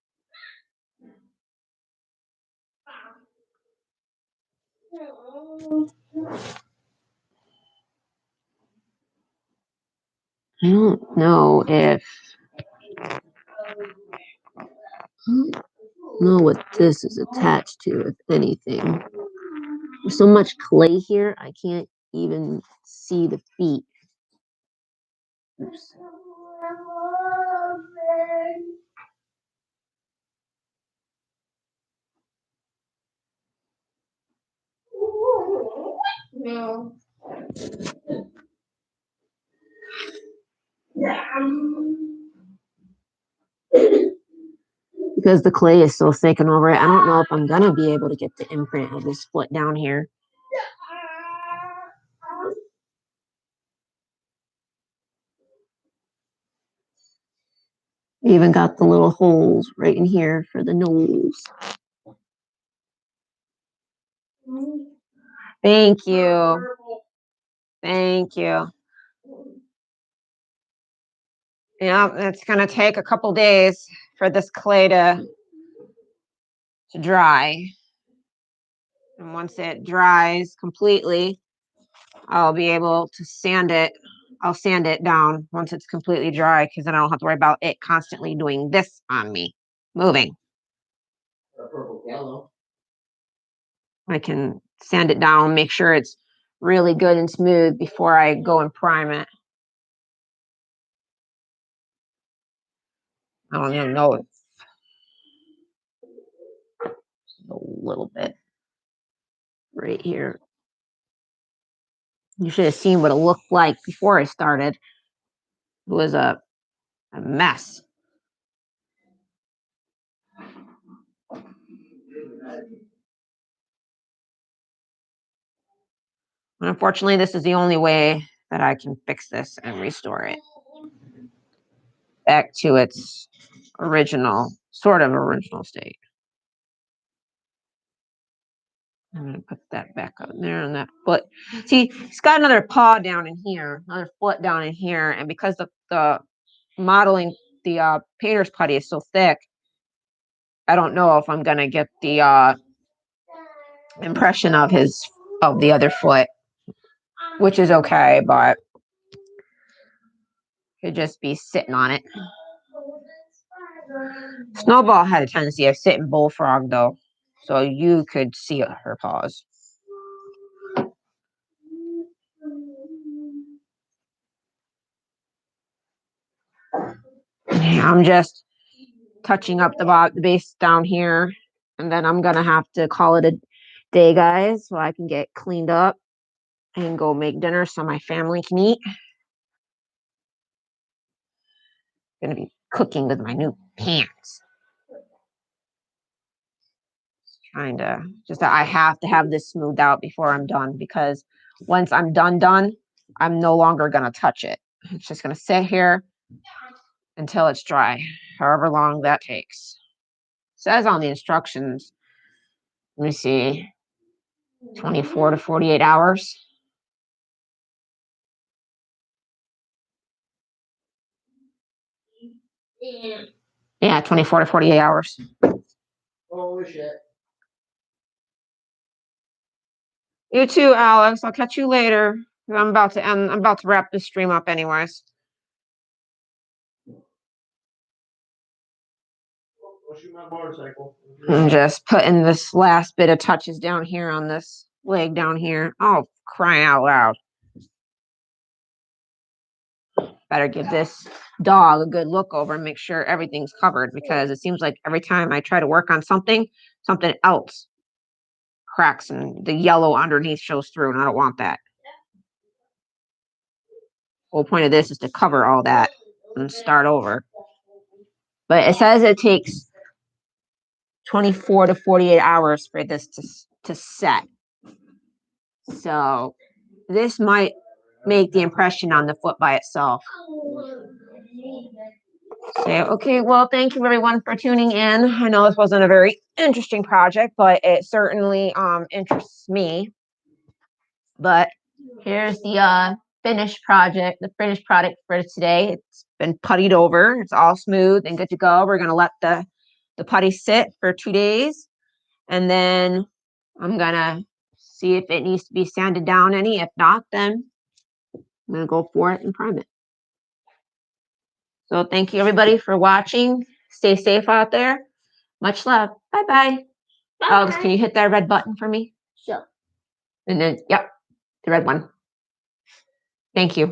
I don't know if I don't know what this is attached to, if anything. There's so much clay here, I can't even see the feet. Oops. No. Because the clay is so thick and over it, I don't know if I'm gonna be able to get the imprint of this foot down here. Even got the little holes right in here for the nose. Thank you. Thank you. Yeah, it's gonna take a couple days for this clay to dry. And once it dries completely, I'll be able to sand it. I'll sand it down once it's completely dry because then I don't have to worry about it constantly doing this on me, moving. I can sand it down, make sure it's really good and smooth before I go and prime it. I don't even know if a little bit right here. You should have seen what it looked like before I started. It was a mess. Unfortunately, this is the only way that I can fix this and restore it back to its original, sort of original state. I'm going to put that back up there on that foot. See, it's got another paw down in here, another foot down in here. And because the modeling, the painter's putty is so thick, I don't know if I'm going to get the impression of the other foot, which is okay, but could just be sitting on it. Snowball had a tendency of sitting bullfrog though, so you could see her paws. I'm just touching up the base down here, and then I'm gonna have to call it a day, guys, so I can get cleaned up and go make dinner so my family can eat. Gonna be cooking with my new pants. I have to have this smoothed out before I'm done, because once I'm done, I'm no longer gonna touch it. It's just gonna sit here until it's dry, however long that takes. Says on the instructions, let me see, 24 to 48 hours. Yeah, 24 to 48 hours. Holy shit. You too, Alex. I'll catch you later. I'm about to wrap this stream up anyways. I'll shoot my motorcycle. I'm just putting this last bit of touches down here on this leg down here. Oh, crying out loud. Better give this dog a good look over and make sure everything's covered, because it seems like every time I try to work on something, something else cracks and the yellow underneath shows through, and I don't want that. Whole point of this is to cover all that and start over. But it says it takes 24 to 48 hours for this to set. So this might make the impression on the foot by itself. So, okay, well, thank you everyone for tuning in. I know this wasn't a very interesting project, but it certainly interests me. But here's the finished product for today. It's been puttied over. It's all smooth and good to go. We're gonna let the putty sit for 2 days, and then I'm gonna see if it needs to be sanded down any. If not, then I'm gonna go for it and prime it. So thank you everybody for watching. Stay safe out there. Much love. Bye-bye. Alex, can you hit that red button for me? Sure. And then, yep, the red one. Thank you.